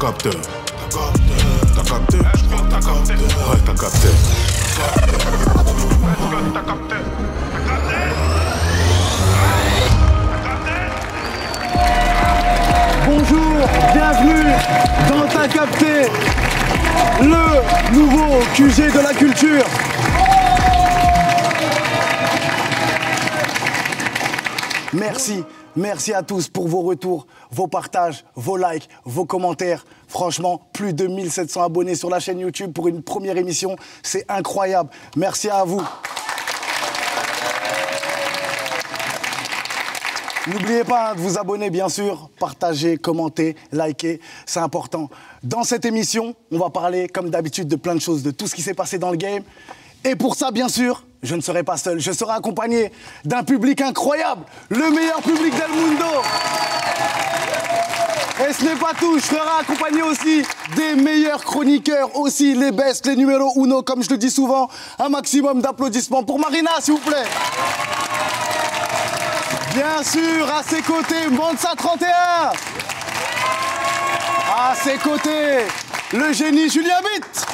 capté. T'as capté. Je crois que t'as capté. Ouais, t'as capté. T'as capté. Bonjour, bienvenue dans T'as capté, le nouveau QG de la culture. Merci à tous pour vos retours, vos partages, vos likes, vos commentaires. Franchement, plus de 1700 abonnés sur la chaîne YouTube pour une première émission. C'est incroyable. Merci à vous. N'oubliez pas de vous abonner, bien sûr, partager, commenter, liker, c'est important. Dans cette émission, on va parler, comme d'habitude, de plein de choses, de tout ce qui s'est passé dans le game. Et pour ça, bien sûr, je ne serai pas seul. Je serai accompagné d'un public incroyable, le meilleur public del mundo. Et ce n'est pas tout, je serai accompagné aussi des meilleurs chroniqueurs, aussi les best, les numéros uno, comme je le dis souvent. Un maximum d'applaudissements pour Marina, s'il vous plaît. Bien sûr, à ses côtés, Monza 31. À ses côtés, le génie Julien Bitt.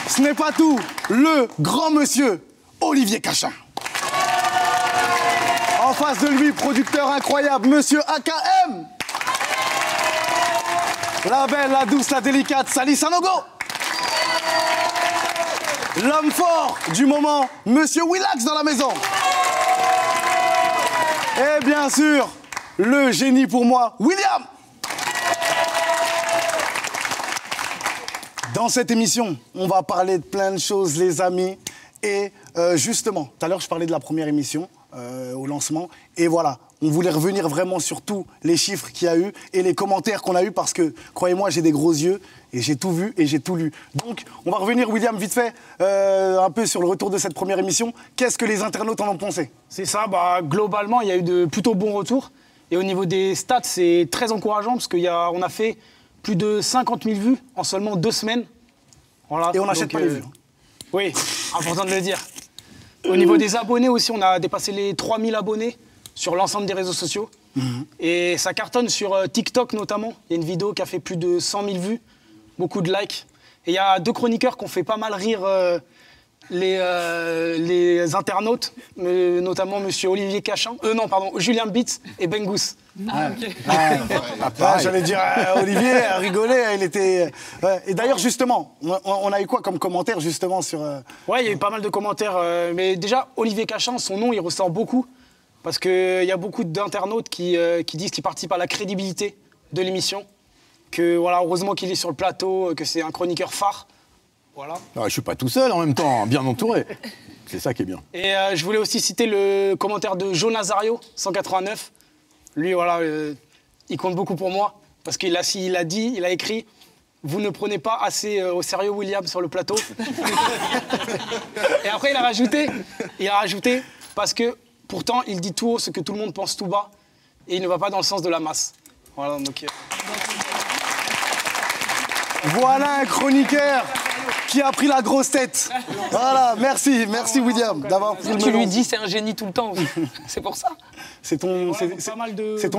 Ce n'est pas tout, le grand monsieur Olivier Cachin. En face de lui, producteur incroyable, monsieur AKM. La belle, la douce, la délicate, Sally Sanogo. L'homme fort du moment, monsieur Willax dans la maison. Et bien sûr, le génie pour moi, William. Dans cette émission, on va parler de plein de choses, les amis. Et justement, tout à l'heure, je parlais de la première émission au lancement. Et voilà, on voulait revenir vraiment sur tous les chiffres qu'il y a eu et les commentaires qu'on a eus parce que, croyez-moi, j'ai des gros yeux et j'ai tout vu et j'ai tout lu. Donc, on va revenir, William, vite fait, un peu sur le retour de cette première émission. Qu'est-ce que les internautes en ont pensé? C'est ça, globalement, il y a eu de plutôt bons retours. Et au niveau des stats, c'est très encourageant parce qu'on a fait plus de 50 000 vues en seulement 2 semaines. Voilà. Et on n'achète pas les vues. Oui, important de le dire. Au niveau des abonnés aussi, on a dépassé les 3000 abonnés sur l'ensemble des réseaux sociaux. Et ça cartonne sur TikTok notamment. Il y a une vidéo qui a fait plus de 100 000 vues, beaucoup de likes. Et il y a 2 chroniqueurs qui ont fait pas mal rire les internautes, notamment monsieur Olivier Cachin, Julien Bitt et Bengus. Ah, ok. J'allais dire, Olivier a rigolé, il était... Et d'ailleurs, justement, on a eu quoi comme commentaire, justement, sur... Ouais, il y a eu pas mal de commentaires, mais déjà, Olivier Cachin, son nom, il ressort beaucoup, parce qu'il y a beaucoup d'internautes qui disent qu'il participe à la crédibilité de l'émission, que, voilà, heureusement qu'il est sur le plateau, que c'est un chroniqueur phare. Voilà. Non, je suis pas tout seul en même temps, bien entouré. C'est ça qui est bien. Et je voulais aussi citer le commentaire de Joe Nazario, 189. Lui, voilà, il compte beaucoup pour moi. Parce qu'il a écrit « Vous ne prenez pas assez au sérieux William sur le plateau. » Et après, il a rajouté « Parce que pourtant, il dit tout haut ce que tout le monde pense tout bas. Et il ne va pas dans le sens de la masse. » Voilà, donc... Voilà un chroniqueur qui a pris la grosse tête. Voilà, merci William d'avoir pris le melon. Tu lui dis c'est un génie tout le temps, c'est pour ça. C'est ton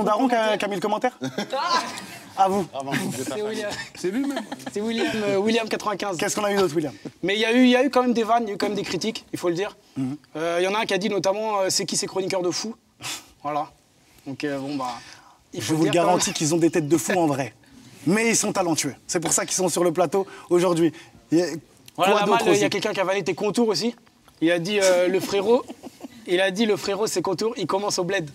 daron qui a mis le commentaire? À vous. C'est William. C'est lui-même. C'est William 95. Qu'est-ce qu'on a eu d'autre, William? Mais il y a eu quand même des vannes, il y a eu quand même des critiques, il faut le dire. Il y en a un qui a dit notamment c'est qui ces chroniqueurs de fous? Voilà. Donc je vous le garantis qu'ils ont des têtes de fous en vrai. Mais ils sont talentueux. C'est pour ça qu'ils sont sur le plateau aujourd'hui. Voilà, il y a quelqu'un qui a valé tes contours aussi. Il a dit le frérot, ses contours, il commence au bled.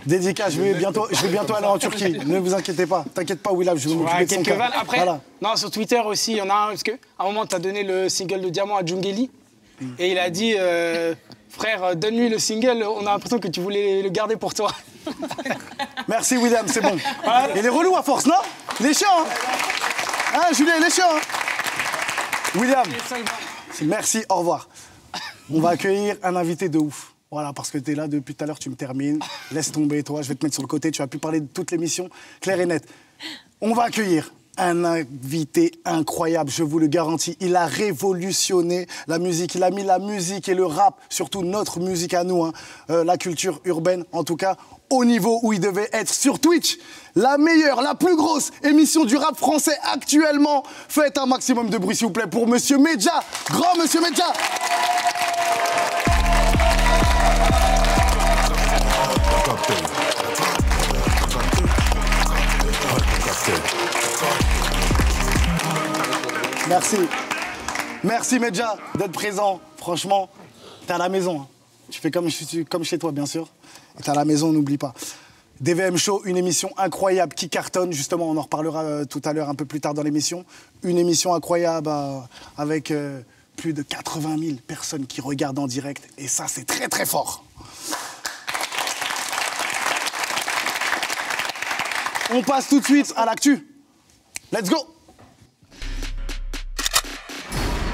Dédicace, je vais bientôt aller en Turquie. Ne vous inquiétez pas. T'inquiète pas, William, je vais m'occuper de son cas. Après, voilà. Non, sur Twitter aussi, il y en a un, parce qu'à un moment, tu as donné le single de Diamant à Djungeli. Et il a dit, frère, donne-lui le single, on a l'impression que tu voulais le garder pour toi. Merci, William, c'est bon. Il est relou à force, non? Il est chiant, hein? Hein, Julien, il est chiant, hein? William, merci, au revoir. On va accueillir un invité de ouf. Voilà, parce que tu es là depuis tout à l'heure, tu me termines. Laisse tomber, toi, je vais te mettre sur le côté. Tu as pu parler de toute l'émission, clair et net. On va accueillir un invité incroyable, je vous le garantis. Il a révolutionné la musique. Il a mis la musique et le rap, surtout notre musique à nous, hein, la culture urbaine. En tout cas, au niveau où il devait être sur Twitch. La meilleure, la plus grosse émission du rap français actuellement. Faites un maximum de bruit, s'il vous plaît, pour Monsieur Medja. Grand Monsieur Medja. Merci. Merci Medja d'être présent. Franchement, t'es à la maison. Hein. Tu fais comme chez toi, bien sûr. Et t'es à la maison, n'oublie pas. DVM Show, une émission incroyable qui cartonne. Justement, on en reparlera tout à l'heure, un peu plus tard dans l'émission. Une émission incroyable avec plus de 80 000 personnes qui regardent en direct. Et ça, c'est très, très fort. On passe tout de suite à l'actu. Let's go!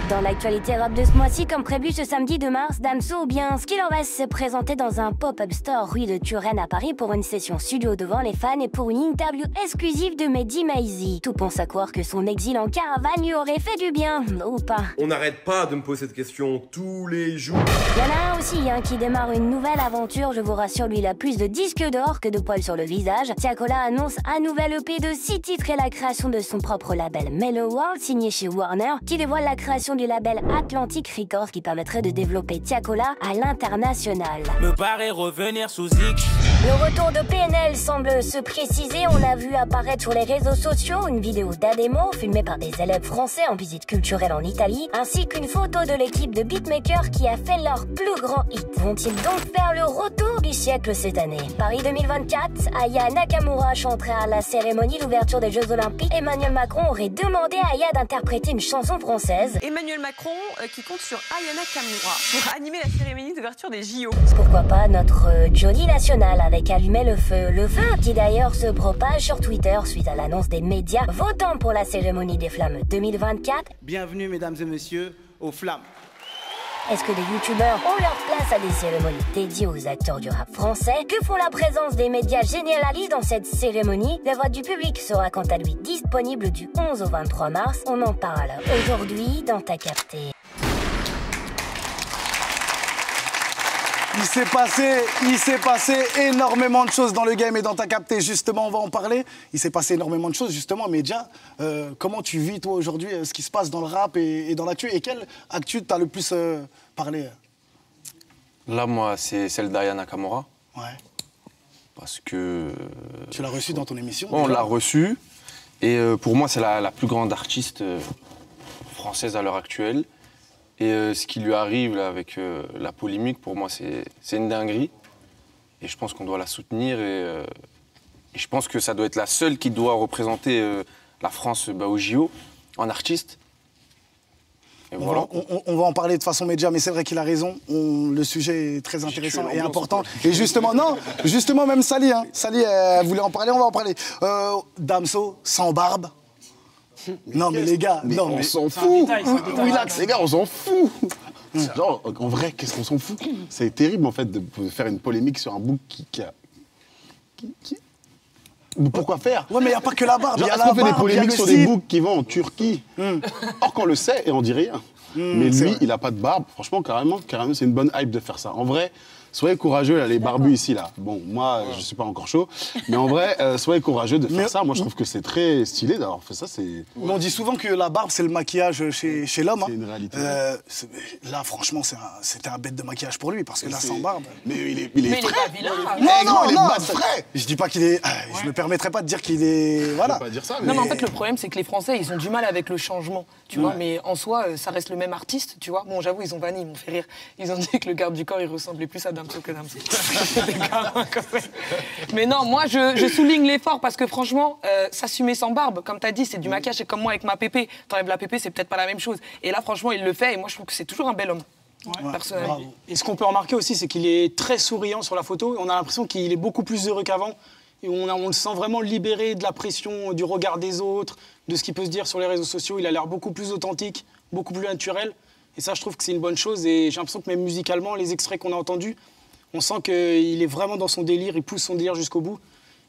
Dans l'actualité rap de ce mois-ci, comme prévu ce samedi 2 mars, Damso ou bien Skiller West s'est présenté dans un pop-up store rue de Turenne à Paris pour une session studio devant les fans et pour une interview exclusive de Mehdi Maizi. Tout pense à croire que son exil en caravane lui aurait fait du bien, ou pas. On n'arrête pas de me poser cette question tous les jours. Il y en a un aussi qui démarre une nouvelle aventure, je vous rassure, lui il a plus de disques d'or que de poils sur le visage. Tiakola annonce un nouvel EP de 6 titres et la création de son propre label Mellow World, signé chez Warner, qui dévoile la création du label Atlantic Records qui permettrait de développer Tiakola à l'international. Me paraît revenir sous X. Le retour de PNL semble se préciser. On a vu apparaître sur les réseaux sociaux une vidéo d'Ademo filmée par des élèves français en visite culturelle en Italie, ainsi qu'une photo de l'équipe de beatmakers qui a fait leur plus grand hit. Vont-ils donc faire le retour du siècle cette année? Paris 2024, Aya Nakamura chantera à la cérémonie d'ouverture des Jeux Olympiques. Emmanuel Macron aurait demandé à Aya d'interpréter une chanson française. Emmanuel Macron qui compte sur Aya Nakamura pour animer la cérémonie d'ouverture des JO. Pourquoi pas notre Johnny National avec Allumer le feu. Le feu qui d'ailleurs se propage sur Twitter suite à l'annonce des médias votant pour la cérémonie des Flammes 2024. Bienvenue mesdames et messieurs aux Flammes. Est-ce que les youtubeurs ont leur place à des cérémonies dédiées aux acteurs du rap français? Que font la présence des médias généralistes dans cette cérémonie? La voix du public sera quant à lui disponible du 11 au 23 mars. On en parle aujourd'hui dans T'as capté. Il s'est passé énormément de choses dans le game et dans T'as capté. Justement, on va en parler. Il s'est passé énormément de choses, justement. Mais déjà, comment tu vis, toi, aujourd'hui, ce qui se passe dans le rap et dans l'actu? Et quelle actu t'as le plus parlé? Là, moi, c'est celle d'Aya Nakamura. Ouais. Parce que... Tu l'as reçue dans ton émission? On l'a reçue. Et pour moi, c'est la plus grande artiste française à l'heure actuelle. Et ce qui lui arrive là, avec la polémique, pour moi, c'est une dinguerie. Et je pense qu'on doit la soutenir. Et je pense que ça doit être la seule qui doit représenter la France au JO en artiste. Et voilà. On va en parler de façon média, mais c'est vrai qu'il a raison. Le sujet est très intéressant et important. Et justement, justement, même Sally, Sally voulait en parler, on va en parler. Damso, sans barbe. Non mais les gars, mais non on mais s'en fout. Relax. Les gars, on s'en fout. Genre, en vrai, qu'est-ce qu'on s'en fout? C'est terrible en fait de faire une polémique sur un bouc qui a... Pourquoi faire? Ouais, mais il n'y a pas que la barbe. Est-ce qu'on fait des polémiques sur des boucs qui vont en Turquie? Or qu'on le sait et on dit rien. Mais lui, il n'a pas de barbe. Franchement, carrément, c'est une bonne hype de faire ça. En vrai, soyez courageux, là, les barbus ici, là. Bon, moi, je ne suis pas encore chaud. Mais en vrai, soyez courageux de faire ça. Moi, je trouve que c'est très stylé d'avoir fait ça. On dit souvent que la barbe, c'est le maquillage chez l'homme. C'est une réalité. Là, franchement, c'était un bête de maquillage pour lui, parce que là, sans barbe... Mais il est Mais frais. il est pas vilain. Non, il est pas frais. Je dis pas qu'il est... Je me permettrais pas de dire qu'il est... Voilà. Je peux pas dire ça, Non, mais en fait, le problème, c'est que les Français, ils ont du mal avec le changement, tu vois. Mais en soi, ça reste le même artiste, tu vois. Bon, j'avoue, ils ont banni, ils m'ont fait rire. Ils ont dit que le garde du corps, il ressemblait plus à Damso que Damso. Mais non, moi, je souligne l'effort parce que franchement, s'assumer sans barbe, comme tu as dit, c'est du maquillage. C'est comme moi avec ma pépé. T'enlèves la pépé, c'est peut-être pas la même chose. Et là, franchement, il le fait. Et moi, je trouve que c'est toujours un bel homme. Ouais, personnellement. Et ce qu'on peut remarquer aussi, c'est qu'il est très souriant sur la photo. On a l'impression qu'il est beaucoup plus heureux qu'avant. Et on le sent vraiment libéré de la pression, du regard des autres, de ce qu'il peut se dire sur les réseaux sociaux. Il a l'air beaucoup plus authentique, beaucoup plus naturel. Et ça, je trouve que c'est une bonne chose. Et j'ai l'impression que même musicalement, les extraits qu'on a entendus, on sent qu'il est vraiment dans son délire, il pousse son délire jusqu'au bout.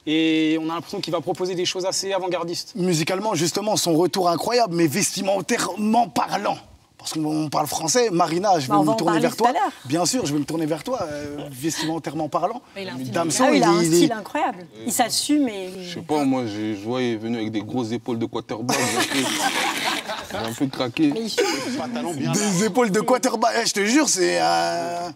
Et on a l'impression qu'il va proposer des choses assez avant-gardistes. Musicalement, justement, son retour incroyable, mais vestimentairement parlant. parce qu'on parle français. Marina, je vais on va me en tourner parler vers tout à toi. l'heure. Bien sûr, je vais me tourner vers toi, vestimentairement parlant. Damso, il a un style incroyable. Il s'assume et... Je sais pas, moi, je vois, il est venu avec des grosses épaules de quarterback. J'ai un peu craqué. Des épaules de quarterback, je te jure, c'est...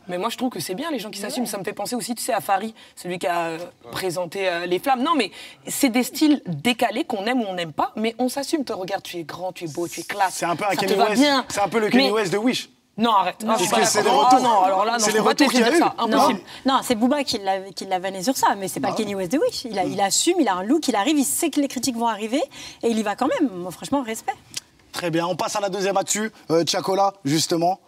Mais moi, je trouve que c'est bien, les gens qui s'assument. Ça me fait penser aussi, tu sais, à Farid, celui qui a présenté Les Flammes. Non, mais c'est des styles décalés qu'on aime ou on n'aime pas, mais on s'assume. Toi, regarde, tu es grand, tu es beau, tu es classe. C'est un peu un ça Kanye te va West. bien. C'est un peu le Kanye West de Wish. Non, arrête. Non, Parce que c'est les retours. non, alors là, non, c'est je les peux pas te retours qu'il y a dire eu. ça. Impossible. Non, c'est Booba qui l'a vanné sur ça, mais c'est pas le Kanye West de Wish. Il assume, il a un look, il arrive, il sait que les critiques vont arriver et il y va quand même. Moi, franchement, respect. Très bien, on passe à la deuxième actu. Chacola, justement,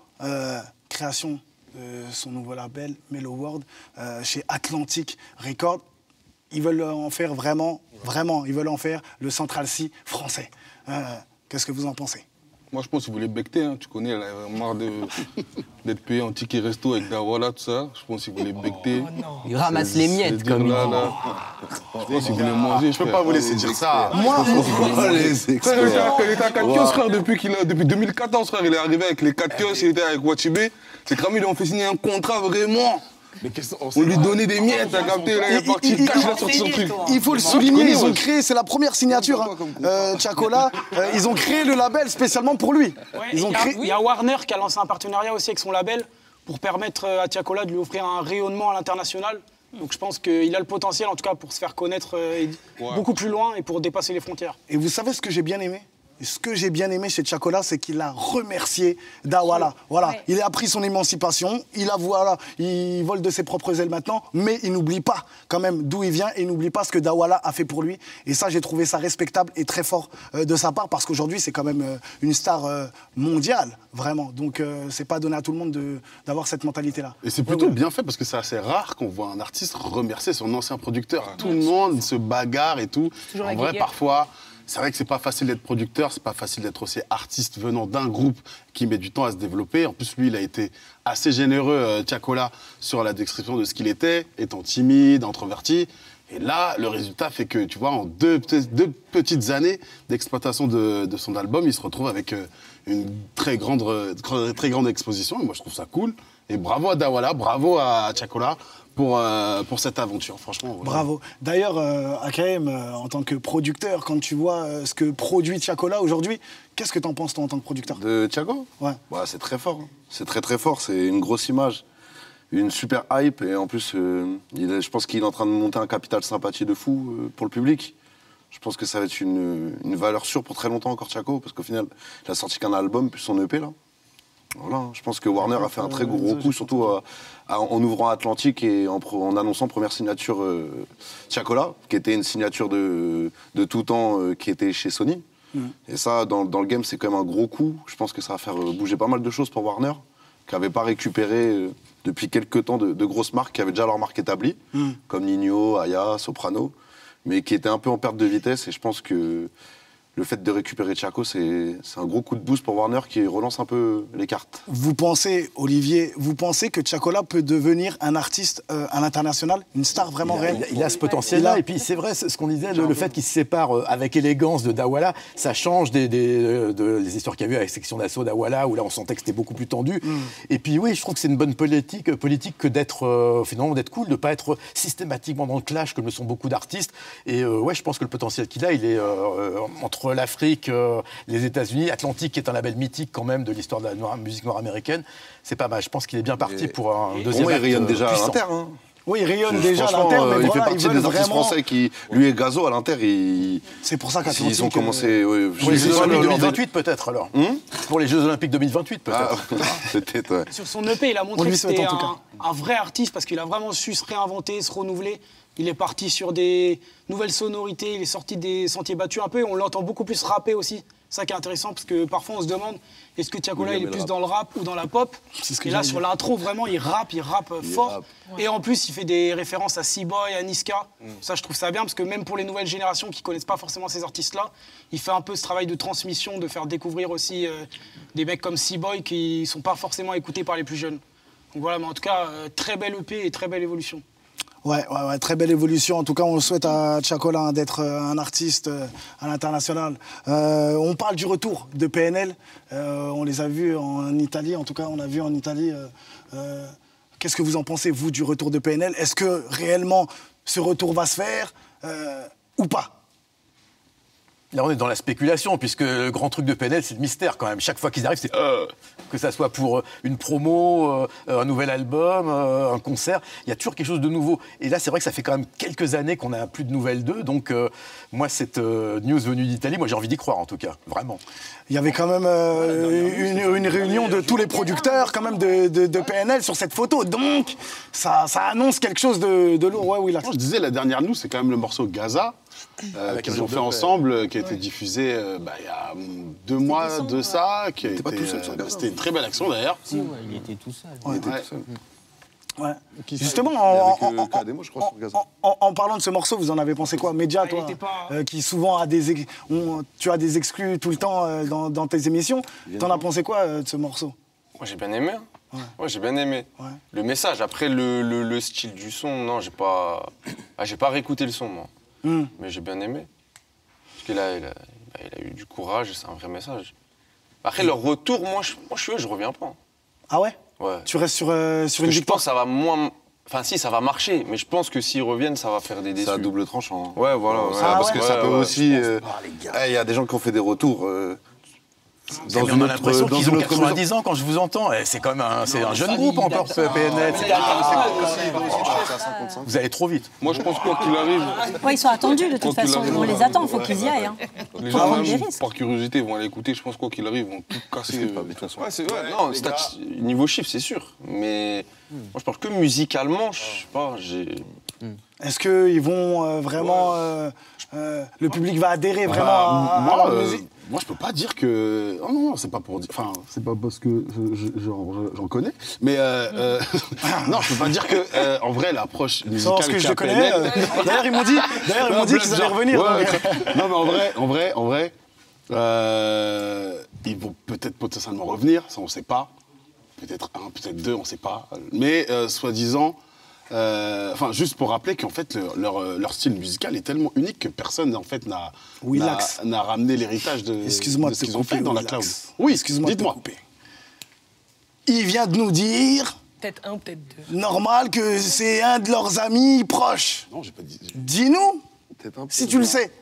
création de son nouveau label, Mellow World, chez Atlantic Records. Ils veulent en faire vraiment, ils veulent en faire le Central C français. Qu'est-ce que vous en pensez? Moi, je pense qu'il voulait becter, hein. Tu connais, elle a marre d'être payé en ticket resto avec Dawala, tout ça. Je pense qu'il voulait becter. Il ramasse les miettes comme il dit. Je pense qu'il voulait manger. Je peux pas vous laisser dire ça. Moi, Il était à 4 kiosques, frère, depuis 2014, frère. Il est arrivé avec les 4 kiosques, il était avec Watibé. C'est comme ils lui ont fait signer un contrat vraiment. On lui donnait des miettes, t'as capté, là, il est parti, il a sorti son truc. Il faut le souligner, ils ont créé, c'est la première signature, Chacola, ils ont créé le label spécialement pour lui. Il y a Warner qui a lancé un partenariat aussi avec son label pour permettre à Chacola de lui offrir un rayonnement à l'international. Donc je pense qu'il a le potentiel, en tout cas, pour se faire connaître beaucoup plus loin et pour dépasser les frontières. Et vous savez ce que j'ai bien aimé? Ce que j'ai bien aimé chez Chacola, c'est qu'il a remercié Dawala. Voilà, il a pris son émancipation, il vole de ses propres ailes maintenant, mais il n'oublie pas quand même d'où il vient et il n'oublie pas ce que Dawala a fait pour lui. Et ça, j'ai trouvé ça respectable et très fort de sa part, parce qu'aujourd'hui, c'est quand même une star mondiale, vraiment. Donc, c'est pas donné à tout le monde d'avoir cette mentalité-là. Et c'est plutôt bien fait, parce que c'est assez rare qu'on voit un artiste remercier son ancien producteur. Tout le monde se bagarre et tout. En vrai, parfois... C'est vrai que c'est pas facile d'être producteur, c'est pas facile d'être aussi artiste venant d'un groupe qui met du temps à se développer. En plus, lui, il a été assez généreux, Chacola, sur la description de ce qu'il était, étant timide, introverti. Et là, le résultat fait que, tu vois, en deux petites années d'exploitation de son album, il se retrouve avec une très grande exposition. Et moi, je trouve ça cool. Et bravo à Dawala, bravo à Chacola pour cette aventure, franchement. Voilà. Bravo. D'ailleurs, Akaem, en tant que producteur, quand tu vois ce que produit Chacola aujourd'hui, qu'est-ce que t'en penses, toi, en tant que producteur? De Chaco? Ouais. Bah, c'est très fort. Hein. C'est très, très fort. C'est une grosse image. Une super hype. Et en plus, je pense qu'il est en train de monter un capital sympathie de fou pour le public. Je pense que ça va être une valeur sûre pour très longtemps encore, Chaco, parce qu'au final, il a sorti qu'un album, plus son EP, là. Voilà, je pense que Warner a fait un très gros coup, surtout en ouvrant Atlantic et en annonçant première signature Chacola, qui était une signature de tout temps qui était chez Sony. Et ça, dans le game, c'est quand même un gros coup. Je pense que ça va faire bouger pas mal de choses pour Warner, qui n'avait pas récupéré depuis quelques temps de grosses marques qui avaient déjà leur marque établie, comme Nino, Aya, Soprano, mais qui étaient un peu en perte de vitesse. Et je pense que le fait de récupérer Chaco, c'est un gros coup de boost pour Warner qui relance un peu les cartes. Vous pensez, Olivier, que Chacola peut devenir un artiste à l'international, une star vraiment réelle? Il a ce potentiel-là, et puis c'est vrai, ce qu'on disait, le fait qu'il se sépare avec élégance de Dawala, ça change des histoires qu'il y a eu avec Section d'Assaut Dawala, où là on sentait que c'était beaucoup plus tendu. Et puis oui, je trouve que c'est une bonne politique que d'être finalement d'être cool, de ne pas être systématiquement dans le clash comme le sont beaucoup d'artistes. Et ouais, je pense que le potentiel qu'il a, il est entre l'Afrique, les États-Unis, Atlantic qui est un label mythique quand même de l'histoire de la musique nord-américaine, c'est pas mal. Je pense qu'il est bien parti pour un deuxième acte. Il rayonne déjà à l'Inter. Hein. Oui, il rayonne déjà à l'Inter, mais il fait partie des artistes français qui, lui et Gazo à l'Inter, c'est pour ça qu'Atlantic... Ils ont commencé... Pour les Jeux Olympiques 2028 peut-être alors. Pour les Jeux Olympiques 2028 peut-être. Peut-être, ouais. Sur son EP, il a montré que c'était un vrai artiste parce qu'il a vraiment su se réinventer, se renouveler. Il est parti sur des nouvelles sonorités, il est sorti des sentiers battus un peu et on l'entend beaucoup plus rapper aussi. C'est ça qui est intéressant parce que parfois on se demande est-ce que Chacola il est plus dans le rap ou dans la pop. Et là sur l'intro vraiment il rappe fort. Et en plus il fait des références à C-Boy, à Niska. Ça je trouve ça bien parce que même pour les nouvelles générations qui connaissent pas forcément ces artistes-là, il fait un peu ce travail de transmission, de faire découvrir aussi des mecs comme C-Boy qui sont pas forcément écoutés par les plus jeunes. Donc voilà, mais en tout cas très belle EP et très belle évolution. Ouais, très belle évolution. En tout cas, on souhaite à Tchakola d'être un artiste à l'international. On parle du retour de PNL. On les a vus en Italie. En tout cas, on a vu en Italie. Qu'est-ce que vous en pensez, vous, du retour de PNL? Est-ce que réellement ce retour va se faire ou pas? Là, on est dans la spéculation, puisque le grand truc de PNL, c'est le mystère quand même. Chaque fois qu'ils arrivent, c'est que ça soit pour une promo, un nouvel album, un concert, il y a toujours quelque chose de nouveau. Et là, c'est vrai que ça fait quand même quelques années qu'on n'a plus de nouvelles d'eux. Donc, moi, cette news venue d'Italie, moi, j'ai envie d'y croire, en tout cas, vraiment. Il y avait quand même une réunion de tous les producteurs quand même de PNL sur cette photo. Donc, ça annonce quelque chose de lourd. Ouais, oui, là. Je disais, la dernière news, c'est quand même le morceau Gaza. Qu'ils ont fait ensemble, qui a été diffusé il y a 2 mois de ça. C'était une très belle action d'ailleurs. Si, ouais, il était tout seul. Ouais. Justement, en parlant de ce morceau, vous en avez pensé quoi? Média, toi, qui souvent tu as des exclus tout le temps dans tes émissions. T'en as pensé quoi de ce morceau? Moi, j'ai bien aimé. Ouais, j'ai bien aimé. Ouais. Le message, après le style du son, non, j'ai pas réécouté le son, moi. Mais j'ai bien aimé. Parce qu'il a eu du courage et c'est un vrai message. Après, leur retour, moi, je suis eux, je reviens pas. Ah ouais? Ouais. Tu restes sur une victoire? Je pense que ça va moins... Enfin, si, ça va marcher, mais je pense que s'ils reviennent, ça va faire des déçus. C'est à double tranchant. Ouais, voilà. Parce que ça peut aussi... Il y a des gens qui ont fait des retours... On a l'impression qu'ils ont 90 ans quand je vous entends. C'est quand même un jeune groupe encore, PNL. Vous allez trop vite. Moi, je pense quoi qu'il arrive... Ouais, ils sont attendus de toute façon. On les attend, il faut qu'ils y aillent. Hein. Les gens, même, par curiosité, vont aller écouter. Je pense quoi qu'il arrive, ils vont tout casser. De toute façon. Non, niveau chiffre, c'est sûr. Mais moi, je pense que musicalement, je sais pas, Est-ce qu'ils vont vraiment... le public va adhérer vraiment à la musique? Moi, je peux pas dire que... Oh non, c'est pas pour dire... Enfin, c'est pas parce que j'en connais. Mais non, je peux pas dire que, en vrai, l'approche musicale que je connais. D'ailleurs, ils m'ont dit qu'ils allaient revenir. Non, mais en vrai, ils vont peut-être potentiellement revenir. Ça, on sait pas. Peut-être 1, peut-être 2, on sait pas. Mais soi-disant... juste pour rappeler qu'en fait leur style musical est tellement unique que personne en fait n'a ramené l'héritage de ce qu'ils ont fait dans la cloud. Oui, excuse-moi, dites-moi. Il vient de nous dire, peut-être 1, peut-être 2, normal que c'est un de leurs amis proches. Non, j'ai pas dit. Dis-nous, si tu le sais.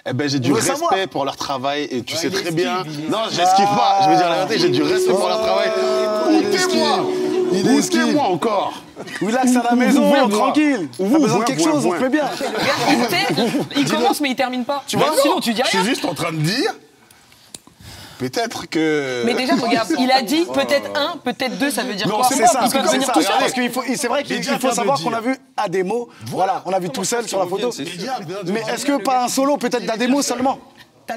Eh ben, j'ai du respect pour leur travail et tu sais très bien. Non, j'esquive pas. Je vais dire la vérité, j'ai du respect pour leur travail. Écoutez-moi encore. Relax à la maison, tranquille. On a besoin de quelque chose, on fait bien. Il commence mais il termine pas. Tu vois, sinon tu dis rien. Je suis juste en train de dire. Peut-être que... Mais déjà, regarde, il a dit peut-être 1, peut-être 2, ça veut dire quoi? C'est ça, parce que c'est vrai qu'il faut savoir qu'on a vu Ademo, voilà, on a vu tout seul sur la photo. Mais est-ce que pas un solo, peut-être d'Ademo seulement?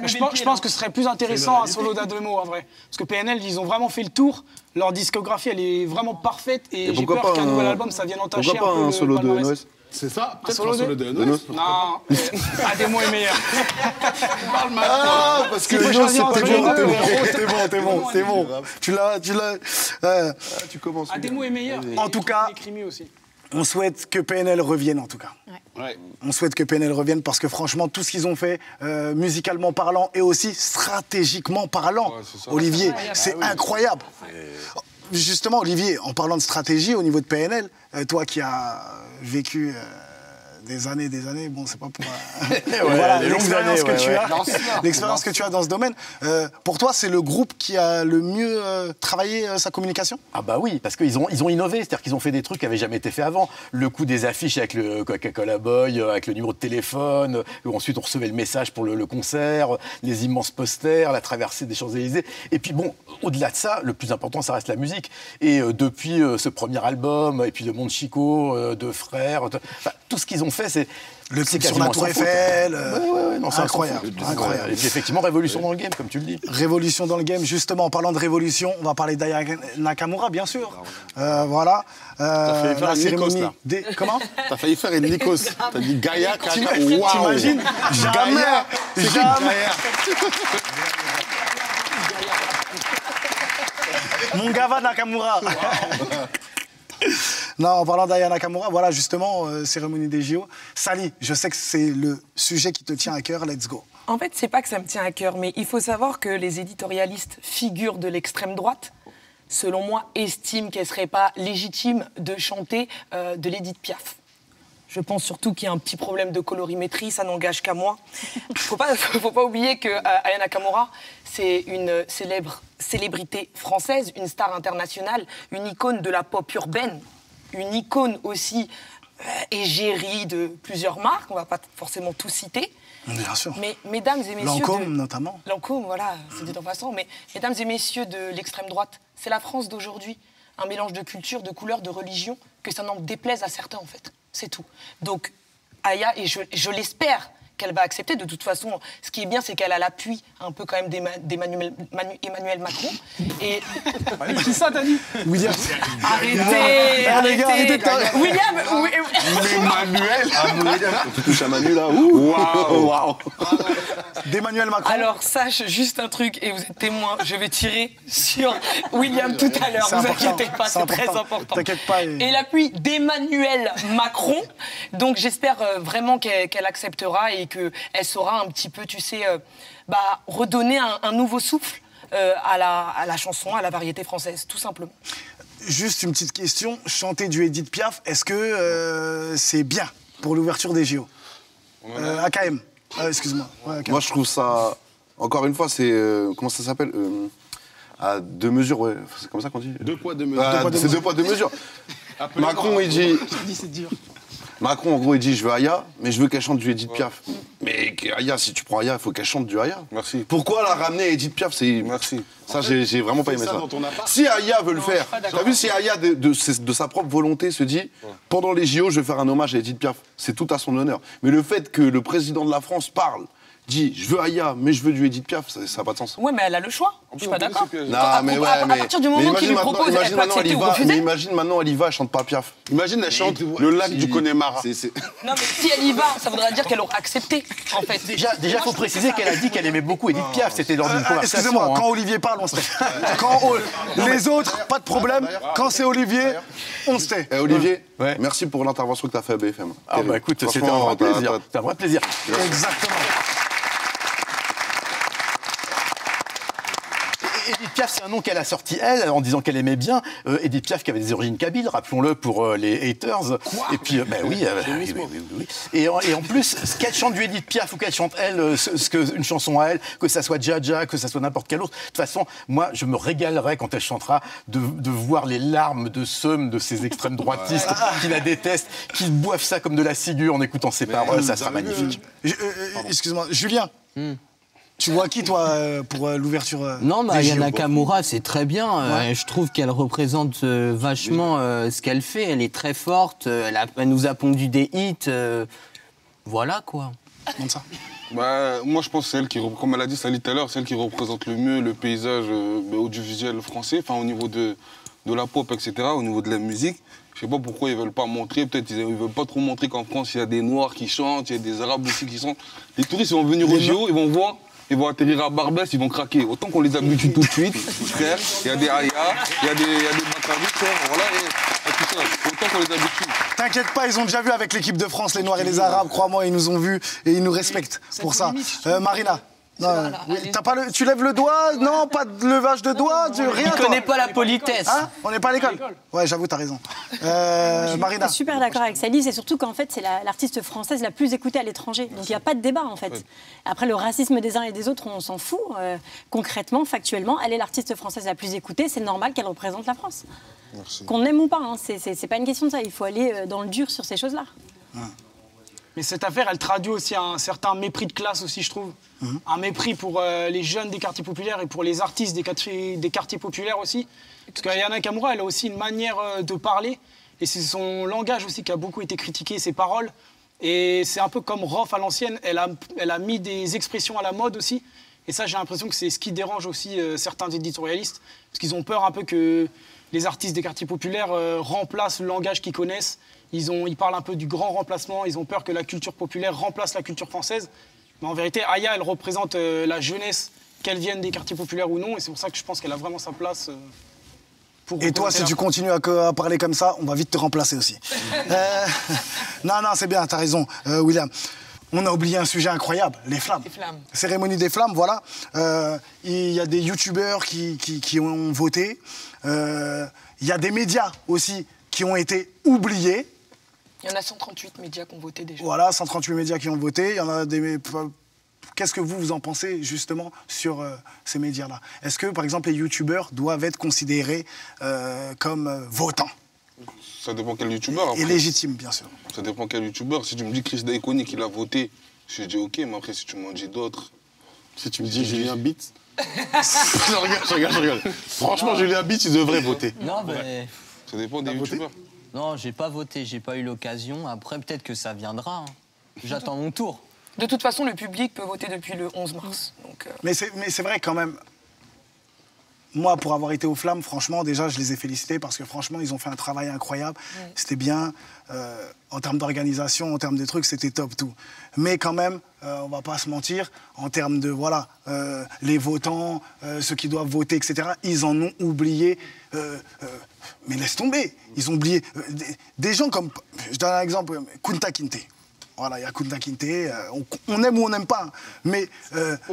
Je pense que ce serait plus intéressant un solo d'Ademo, en vrai. Parce que PNL, ils ont vraiment fait le tour. Leur discographie, elle est vraiment parfaite. Et j'ai peur qu'un nouvel album, ça vienne entacher un peu. Pourquoi pas un solo de Noès? C'est ça? Peut-être un solo de Noès? Non, Ademo est meilleur. Ah, parce que t'es bon. Tu l'as. Tu commences. Ademo est meilleur. En tout cas, on souhaite que PNL revienne, en tout cas. Ouais. On souhaite que PNL revienne parce que franchement, tout ce qu'ils ont fait, musicalement parlant et aussi stratégiquement parlant, Olivier, c'est incroyable. Justement, Olivier, en parlant de stratégie au niveau de PNL, toi qui as vécu des années, bon, c'est pas pour... voilà, l'expérience que tu as dans ce domaine. Pour toi, c'est le groupe qui a le mieux travaillé sa communication? Ah bah oui, parce qu'ils ont innové, c'est-à-dire qu'ils ont fait des trucs qui n'avaient jamais été faits avant. Le coup des affiches avec le Coca-Cola Boy, avec le numéro de téléphone, où ensuite on recevait le message pour le concert, les immenses posters, la traversée des Champs-Élysées. Et puis bon, au-delà de ça, le plus important, ça reste la musique. Et depuis ce premier album, et puis le Monde Chico, Deux Frères, tout ce qu'ils ont fait, c'est... Le clip sur la Tour Eiffel, non, c'est incroyable. Et puis effectivement, révolution dans le game, comme tu le dis. Révolution dans le game, justement, en parlant de révolution, on va parler d'Aya Nakamura, bien sûr. Voilà. T'as failli faire une Nikos, là. Comment? T'as failli faire une Nikos. T'as dit Gaïa, t'imagines? Jamais. Mon gava Nakamura. Non, en parlant d'Aya Nakamura, voilà justement, cérémonie des JO. Sally, je sais que c'est le sujet qui te tient à cœur, let's go. En fait, c'est pas que ça me tient à cœur, mais il faut savoir que les éditorialistes figures de l'extrême droite, selon moi, estiment qu'elle serait pas légitime de chanter de l'Édith Piaf. Je pense surtout qu'il y a un petit problème de colorimétrie, ça n'engage qu'à moi. Faut pas oublier que Aya Nakamura, c'est une célébrité française, une star internationale, une icône de la pop urbaine, une icône aussi égérie de plusieurs marques, on va pas forcément tout citer. Bien sûr. Mais mesdames et messieurs... Lancôme, notamment. Lancôme, voilà, c'est dit en passant. Mais mesdames et messieurs de l'extrême droite, c'est la France d'aujourd'hui. Un mélange de culture, de couleurs, de religion, que ça n'en déplaise à certains, en fait. C'est tout. Donc, Aya, et je l'espère qu'elle va accepter. De toute façon, ce qui est bien, c'est qu'elle a l'appui un peu quand même d'Emmanuel Macron. Et... Qui ça, t'as dit? William. Arrêtez, les gars, arrêtez. William. Emmanuel. Tu touches à Manu, là. Waouh. D'Emmanuel Macron. Alors, sache juste un truc, et vous êtes témoin, je vais tirer sur William tout à l'heure. Vous inquiétez pas, c'est très important. T'inquiète pas. Et l'appui d'Emmanuel Macron. Donc, j'espère vraiment qu'elle acceptera et qu'elle saura un petit peu, tu sais, redonner un nouveau souffle à la chanson, à la variété française, tout simplement. Juste une petite question. Chanter du Édith Piaf, est-ce que c'est bien pour l'ouverture des JO? AKM. Excuse-moi. Ouais, moi, je trouve ça... Encore une fois, c'est... comment ça s'appelle à deux mesures, ouais. C'est comme ça qu'on dit? Deux poids, deux mesures. C'est deux poids, deux mesures. Macron, il dit... C'est dur. Macron, en gros, il dit je veux Aya, mais je veux qu'elle chante du Édith Piaf. Mais Aya, si tu prends Aya, il faut qu'elle chante du Aya. Merci. Pourquoi la ramener à Édith Piaf? Merci. Ça, j'ai vraiment pas aimé ça. Si Aya veut le faire, t'as vu, si Aya, de sa propre volonté, se dit pendant les JO, je vais faire un hommage à Édith Piaf, c'est tout à son honneur. Mais le fait que le président de la France parle, dit je veux Aya, mais je veux du Edith Piaf, ça n'a pas de sens. Ouais, mais elle a le choix. Je suis pas d'accord. Non, mais ouais, à partir du moment qu'il lui propose, elle peut accepter ou refuser. Imagine maintenant, elle y va, elle chante pas Piaf. Imagine, elle chante le lac du Connemara. Non, mais si elle y va, ça voudra dire qu'elle aura accepté, en fait. Déjà, faut préciser qu'elle a dit qu'elle aimait beaucoup Edith Piaf. C'était lors d'une conversation. Excusez-moi, quand Olivier parle, on se tait. Quand les autres, pas de problème. Quand c'est Olivier, on se tait. Olivier, merci pour l'intervention que tu as fait à BFM. Ah bah écoute, c'était un vrai plaisir. C'était un vrai plaisir. Exactement. Edith Piaf, c'est un nom qu'elle a sorti, elle, en disant qu'elle aimait bien. Edith Piaf, qui avait des origines kabyles, rappelons-le, pour les haters. Et puis, oui. Et en plus, qu'elle chante du Edith Piaf ou qu'elle chante, elle, une chanson à elle, que ça soit Dja, que ça soit n'importe quelle autre. De toute façon, moi, je me régalerai quand elle chantera de voir les larmes de seum de ces extrêmes droitistes qui la détestent, qui boivent ça comme de la ciguë en écoutant ses paroles. Ça sera magnifique. Excuse-moi, Julien. Tu vois qui, toi, pour l'ouverture Non, mais Aya Nakamura, c'est très bien. Je trouve qu'elle représente vachement ce qu'elle fait. Elle est très forte. Elle nous a pondu des hits. Voilà, quoi. Moi, je pense que c'est elle qui, comme elle a dit Sally tout à l'heure, c'est elle qui représente le mieux le paysage audiovisuel français, enfin, au niveau de la pop, etc., au niveau de la musique. Je sais pas pourquoi ils veulent pas montrer. Peut-être ils veulent pas trop montrer qu'en France, il y a des Noirs qui chantent, il y a des Arabes aussi qui chantent. Les touristes, ils vont venir au JO, ils vont voir. Ils vont atterrir à Barbès, ils vont craquer. Autant qu'on les habitue tout de suite, frère. Il y a des Aya, il y a des Bakary, frère. Voilà, et tout ça. Autant qu'on les habitue. T'inquiète pas, ils ont déjà vu avec l'équipe de France, les Noirs et les Arabes. Crois-moi, ils nous ont vus et ils nous respectent pour ça. Marina. Non, tu lèves le doigt? Non, pas de levage de doigt, rien. Tu connais pas la politesse. Hein? On n'est pas à l'école. Ouais, j'avoue, t'as raison. Marina. Je suis super d'accord avec Sally, c'est surtout qu'en fait, c'est l'artiste française la plus écoutée à l'étranger. Donc il n'y a pas de débat, en fait. Après, le racisme des uns et des autres, on s'en fout. Concrètement, factuellement, elle est l'artiste française la plus écoutée. C'est normal qu'elle représente la France. Qu'on aime ou pas, hein. C'est pas une question de ça. Il faut aller dans le dur sur ces choses-là. Mais cette affaire, elle traduit aussi un certain mépris de classe aussi, je trouve. Un mépris pour les jeunes des quartiers populaires et pour les artistes des quartiers populaires aussi. Parce qu'Aya Nakamura, elle a aussi une manière de parler. Et c'est son langage aussi qui a beaucoup été critiqué, ses paroles. Et c'est un peu comme Rof à l'ancienne, elle a mis des expressions à la mode aussi. Et ça, j'ai l'impression que c'est ce qui dérange aussi certains éditorialistes. Parce qu'ils ont peur un peu que les artistes des quartiers populaires remplacent le langage qu'ils connaissent. Ils parlent un peu du grand remplacement, ils ont peur que la culture populaire remplace la culture française. Mais en vérité, Aya, elle représente la jeunesse, qu'elle vienne des quartiers populaires ou non, et c'est pour ça que je pense qu'elle a vraiment sa place. Et toi, si tu continues à parler comme ça, on va vite te remplacer aussi. Non, c'est bien, t'as raison, William. On a oublié un sujet incroyable, les flammes. Les flammes. Cérémonie des flammes, voilà. Il y a des youtubeurs qui ont voté. Il y a des médias aussi qui ont été oubliés. Il y en a 138 médias qui ont voté déjà. Voilà, 138 médias qui ont voté. Il y en a des... Qu'est-ce que vous en pensez justement sur ces médias-là? Est-ce que, par exemple, les youtubeurs doivent être considérés comme votants? Ça dépend quel youtubeur. Et légitime, bien sûr. Ça dépend quel youtubeur. Si tu me dis Chris Daikoni qu'il a voté, je dis ok, mais après si tu m'en dis d'autres... Si tu me dis Julien Bitt... je rigole. Franchement, Julien Bitt, il devrait voter. Non, mais... Ça dépend des youtubeurs. Non, j'ai pas voté, j'ai pas eu l'occasion. Après, peut-être que ça viendra. Hein. J'attends mon tour. De toute façon, le public peut voter depuis le 11 mars. Donc, Mais c'est vrai quand même. Moi, pour avoir été aux Flammes, franchement, déjà, je les ai félicités parce que franchement, ils ont fait un travail incroyable. C'était bien. En termes d'organisation, en termes de trucs, c'était top tout. Mais quand même, on va pas se mentir, en termes de, voilà, les votants, ceux qui doivent voter, etc., ils en ont oublié. Mais laisse tomber. Ils ont oublié des gens comme, je donne un exemple, Kunta Kinte. Voilà, il y a Kunta Kinte, on aime ou on n'aime pas. Mais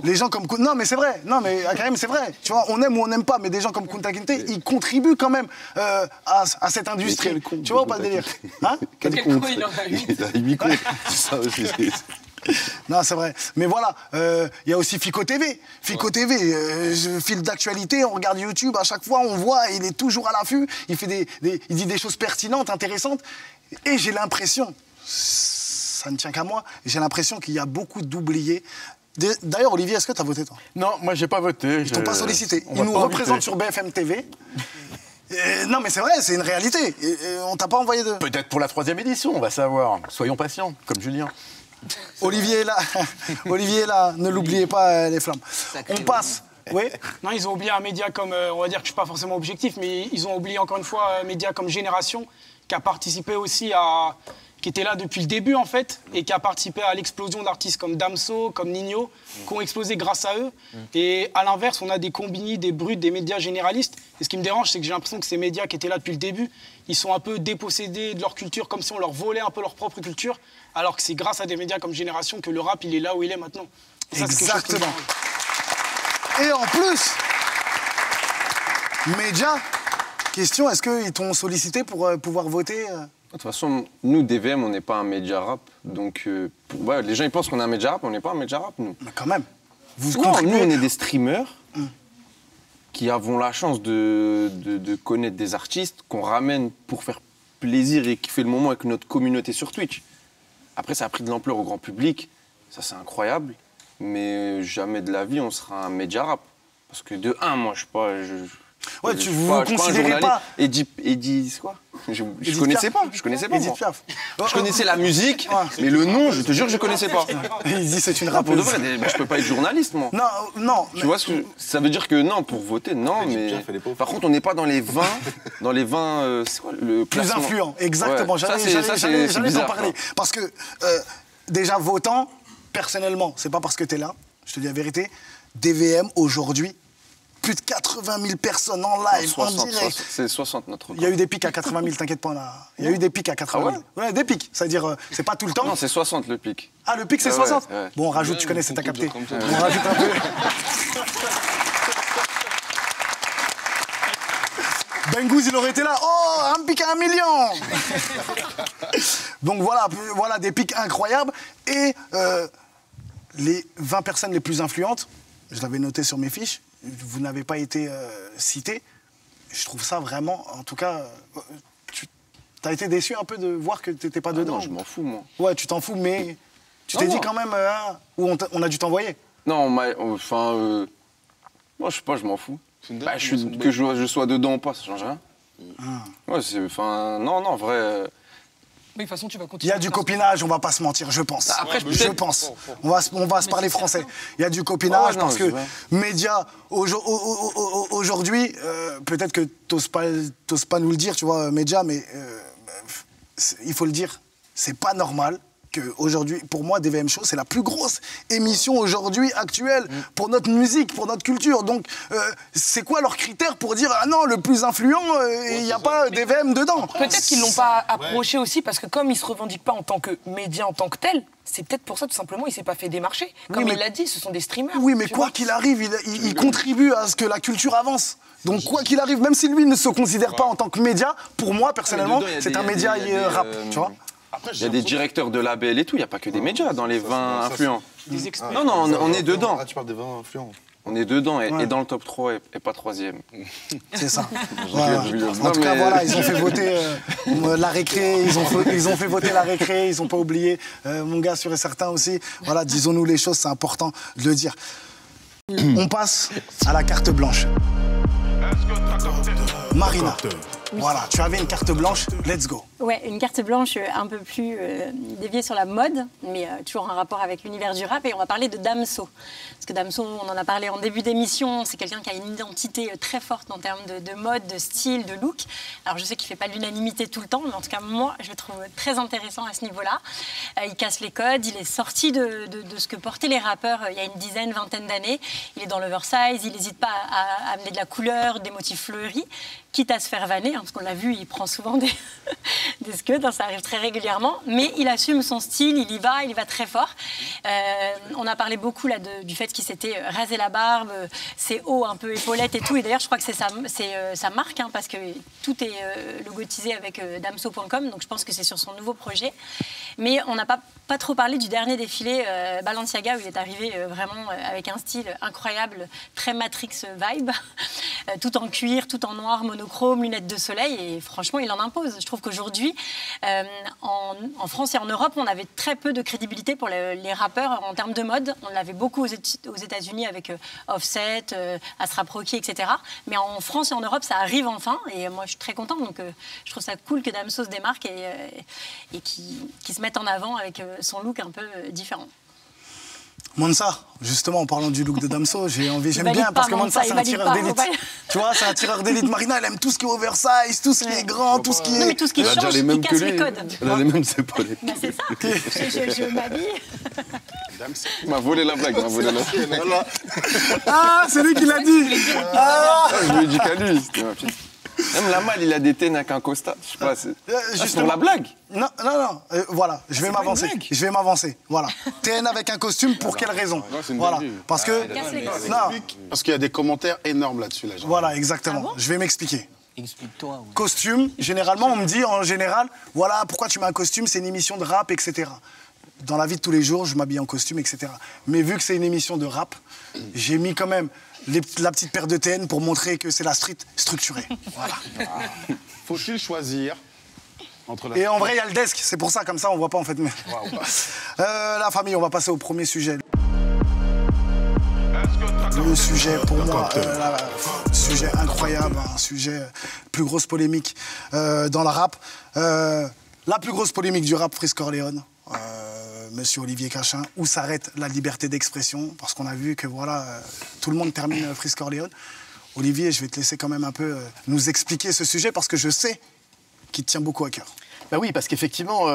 les gens comme... Non, mais c'est vrai. Non, mais Karim, c'est vrai. Tu vois, on aime ou on n'aime pas, mais des gens comme Kunta Kinte, ils contribuent quand même à cette industrie. Tu vois ou pas le délire? Hein? Quel con, il en a 8. Il a 8 comptes. C'est ça aussi. Non, c'est vrai. Mais voilà, il y a aussi Fico TV. Fico TV, fil d'actualité, on regarde YouTube, à chaque fois, on voit, il est toujours à l'affût, il dit des choses pertinentes, intéressantes. Et j'ai l'impression... Ça ne tient qu'à moi. J'ai l'impression qu'il y a beaucoup d'oubliés. D'ailleurs, Olivier, est-ce que tu as voté, toi? Non, moi, j'ai pas voté. Ils t'ont pas sollicité. Ils nous représentent sur BFM TV. Non, mais c'est vrai, c'est une réalité. On t'a pas envoyé de... Peut-être pour la 3e édition, on va savoir. Soyons patients, comme Julien. Olivier est là. Olivier est là. Ne l'oubliez pas, les flammes. On passe. Oui. Non, ils ont oublié un média comme, on va dire que je suis pas forcément objectif, mais ils ont oublié encore une fois un média comme Génération, qui a participé aussi à... qui était là depuis le début, en fait, et qui a participé à l'explosion d'artistes comme Damso, comme Nino, qui ont explosé grâce à eux. Et à l'inverse, on a des combini, des brutes, des médias généralistes. Et ce qui me dérange, c'est que j'ai l'impression que ces médias qui étaient là depuis le début, ils sont un peu dépossédés de leur culture, comme si on leur volait un peu leur propre culture, alors que c'est grâce à des médias comme Génération que le rap, il est là où il est maintenant. Et ça, exactement. Et en plus, médias, question, est-ce qu'ils t'ont sollicité pour pouvoir voter De toute façon, nous, DVM, on n'est pas un média rap. Donc, les gens, ils pensent qu'on est un média rap, on n'est pas un média rap, nous. Mais quand même. Nous, on est des streamers qui avons la chance de connaître des artistes qu'on ramène pour faire plaisir et qui fait le moment avec notre communauté sur Twitch. Après, ça a pris de l'ampleur au grand public. Ça, c'est incroyable. Mais jamais de la vie, on sera un média rap. Parce que de un, moi, je sais pas... Ouais, tu vous considérez pas... Eddie, c'est quoi? Je connaissais pas. Je connaissais pas. Edith Piaf. Je connaissais la musique, mais le nom, je te jure, je connaissais pas. Il dit c'est une Pour de rappeuse. vrai, je peux pas être journaliste, moi. Non. Tu vois ce que ça veut dire que non, pour voter, non, mais par contre, on n'est pas dans les 20, c'est quoi le Plus classement. influent, exactement. Ouais. J'allais t'en bizarre, parler. quoi. Parce que déjà votant, personnellement, c'est pas parce que t'es là, je te dis la vérité, DVM aujourd'hui, plus de 80 000 personnes en live, en direct. C'est 60 notre. Il y a eu des pics à 80 000, t'inquiète pas là. Il y a eu des pics à 80 000. Ouais, des pics. C'est-à-dire, c'est pas tout le temps. Non, c'est 60 le pic. Ah, le pic c'est 60 ouais. Bon, on rajoute, tu connais, c'est t'as capté. On rajoute un peu. Bengouz, il aurait été là. Oh, un pic à 1 million. Donc voilà des pics incroyables. Et les 20 personnes les plus influentes, je l'avais noté sur mes fiches, vous n'avez pas été cités. Je trouve ça vraiment, en tout cas, tu as été déçu un peu de voir que tu n'étais pas dedans. Non, je m'en fous, moi. Ouais, tu t'en fous, mais tu t'es dit quand même, où on a dû t'envoyer. Non, moi, je sais pas, je m'en fous. Bah, que je sois dedans ou pas, ça change rien. Ouais, non, vrai... Mais de toute façon, tu vas Il continuer. y a du copinage, on va pas se mentir, je pense. Après, je pense. On va se parler français. Il y a du copinage parce que médias, aujourd'hui, peut-être que t'oses pas nous le dire, tu vois, médias, mais il faut le dire, c'est pas normal qu'aujourd'hui, pour moi, DVM Show, c'est la plus grosse émission aujourd'hui actuelle pour notre musique, pour notre culture. Donc, c'est quoi leurs critères pour dire ah non, le plus influent, il n'y a pas DVM dedans? Peut-être qu'ils l'ont pas approché aussi parce que comme ils se revendiquent pas en tant que média en tant que tel, c'est peut-être pour ça tout simplement il s'est pas fait démarcher. Comme il l'a dit, ce sont des streamers. Oui, mais quoi qu'il arrive, il contribue à ce que la culture avance. Donc quoi qu'il arrive, même si lui ne se considère pas en tant que média, pour moi personnellement, c'est un média rap, tu vois. Il y a des directeurs de label et tout, il n'y a pas que des médias dans les 20 influents. Non, non, on est dedans. Ah, tu parles des 20 influents. On est dedans et dans le top 3 et pas 3e. C'est ça. Voilà. En tout cas, voilà, ils ont fait voter la récré, ils ont fait voter la récré, ils n'ont pas oublié mon gars sûr et certain aussi. Voilà, disons-nous les choses, c'est important de le dire. On passe à la carte blanche. Marina, voilà, tu avais une carte blanche, let's go. Ouais, une carte blanche un peu plus déviée sur la mode, mais toujours en rapport avec l'univers du rap. Et on va parler de Damso. Parce que Damso, on en a parlé en début d'émission, c'est quelqu'un qui a une identité très forte en termes de mode, de style, de look. Alors je sais qu'il ne fait pas l'unanimité tout le temps, mais en tout cas, moi, je le trouve très intéressant à ce niveau-là. Il casse les codes, il est sorti de ce que portaient les rappeurs il y a une dizaine, vingtaine d'années. Il est dans l'oversize, il n'hésite pas à amener de la couleur, des motifs fleuris, quitte à se faire vanner, hein, parce qu'on l'a vu, il prend souvent des scuds, hein, ça arrive très régulièrement, mais il assume son style, il y va très fort. On a parlé beaucoup là, du fait qu'il s'était rasé la barbe, ses hauts un peu épaulettes et tout, et d'ailleurs je crois que c'est sa marque, hein, parce que tout est logotisé avec damso.com, donc je pense que c'est sur son nouveau projet. Mais on n'a pas trop parlé du dernier défilé Balenciaga, où il est arrivé vraiment avec un style incroyable, très Matrix vibe, tout en cuir, tout en noir, monochrome, lunettes de soleil, et franchement, il en impose. Je trouve qu'aujourd'hui, en France et en Europe, on avait très peu de crédibilité pour les rappeurs en termes de mode. On l'avait beaucoup aux États-Unis avec Offset, A$AP Rocky, etc. Mais en France et en Europe, ça arrive enfin, et moi, je suis très contente. Donc, je trouve ça cool que Damso se démarque et qu'il se mette en avant avec son look un peu différent. Monsa, justement, en parlant du look de Damso, j'aime bien parce que Monsa, c'est un tireur d'élite. Tu vois, c'est un tireur d'élite. Marina, elle aime tout ce qui est oversize, tout ce qui est grand, tout ce qui est... Non, mais tout ce qui change, qui casse les codes. Elle a les mêmes épaulettes. Bah, c'est ça. Je m'habille. Il m'a volé la blague, Ah, c'est lui qui l'a dit. Je lui ai dit qu'à lui. Même la malle, il a des tenues avec un costard. Je sais pas, c'est pour la blague. Non, voilà, je vais m'avancer. Voilà. TN avec un costume, pour quelle raison? Voilà, parce que... Parce qu'il y a des commentaires énormes là-dessus. Voilà, exactement. Je vais m'expliquer. Explique-toi. Costume, généralement, on me dit en général, voilà, pourquoi tu mets un costume, c'est une émission de rap, etc. Dans la vie de tous les jours, je m'habille en costume, etc. Mais vu que c'est une émission de rap, j'ai mis quand même la petite paire de TN pour montrer que c'est la street structurée. Voilà. Faut-il choisir entre Et en vrai, il y a le desk, c'est pour ça, comme ça, on voit pas en fait. Mais... la famille, on va passer au premier sujet. Le sujet, pour moi, sujet incroyable, un sujet, plus grosse polémique dans le rap. La plus grosse polémique du rap, Freeze Corleone. Monsieur Olivier Cachin, où s'arrête la liberté d'expression, parce qu'on a vu que voilà, tout le monde termine Freeze Corleone. Olivier, je vais te laisser quand même un peu nous expliquer ce sujet, parce que je sais qu'il te tient beaucoup à cœur. Bah oui, parce qu'effectivement,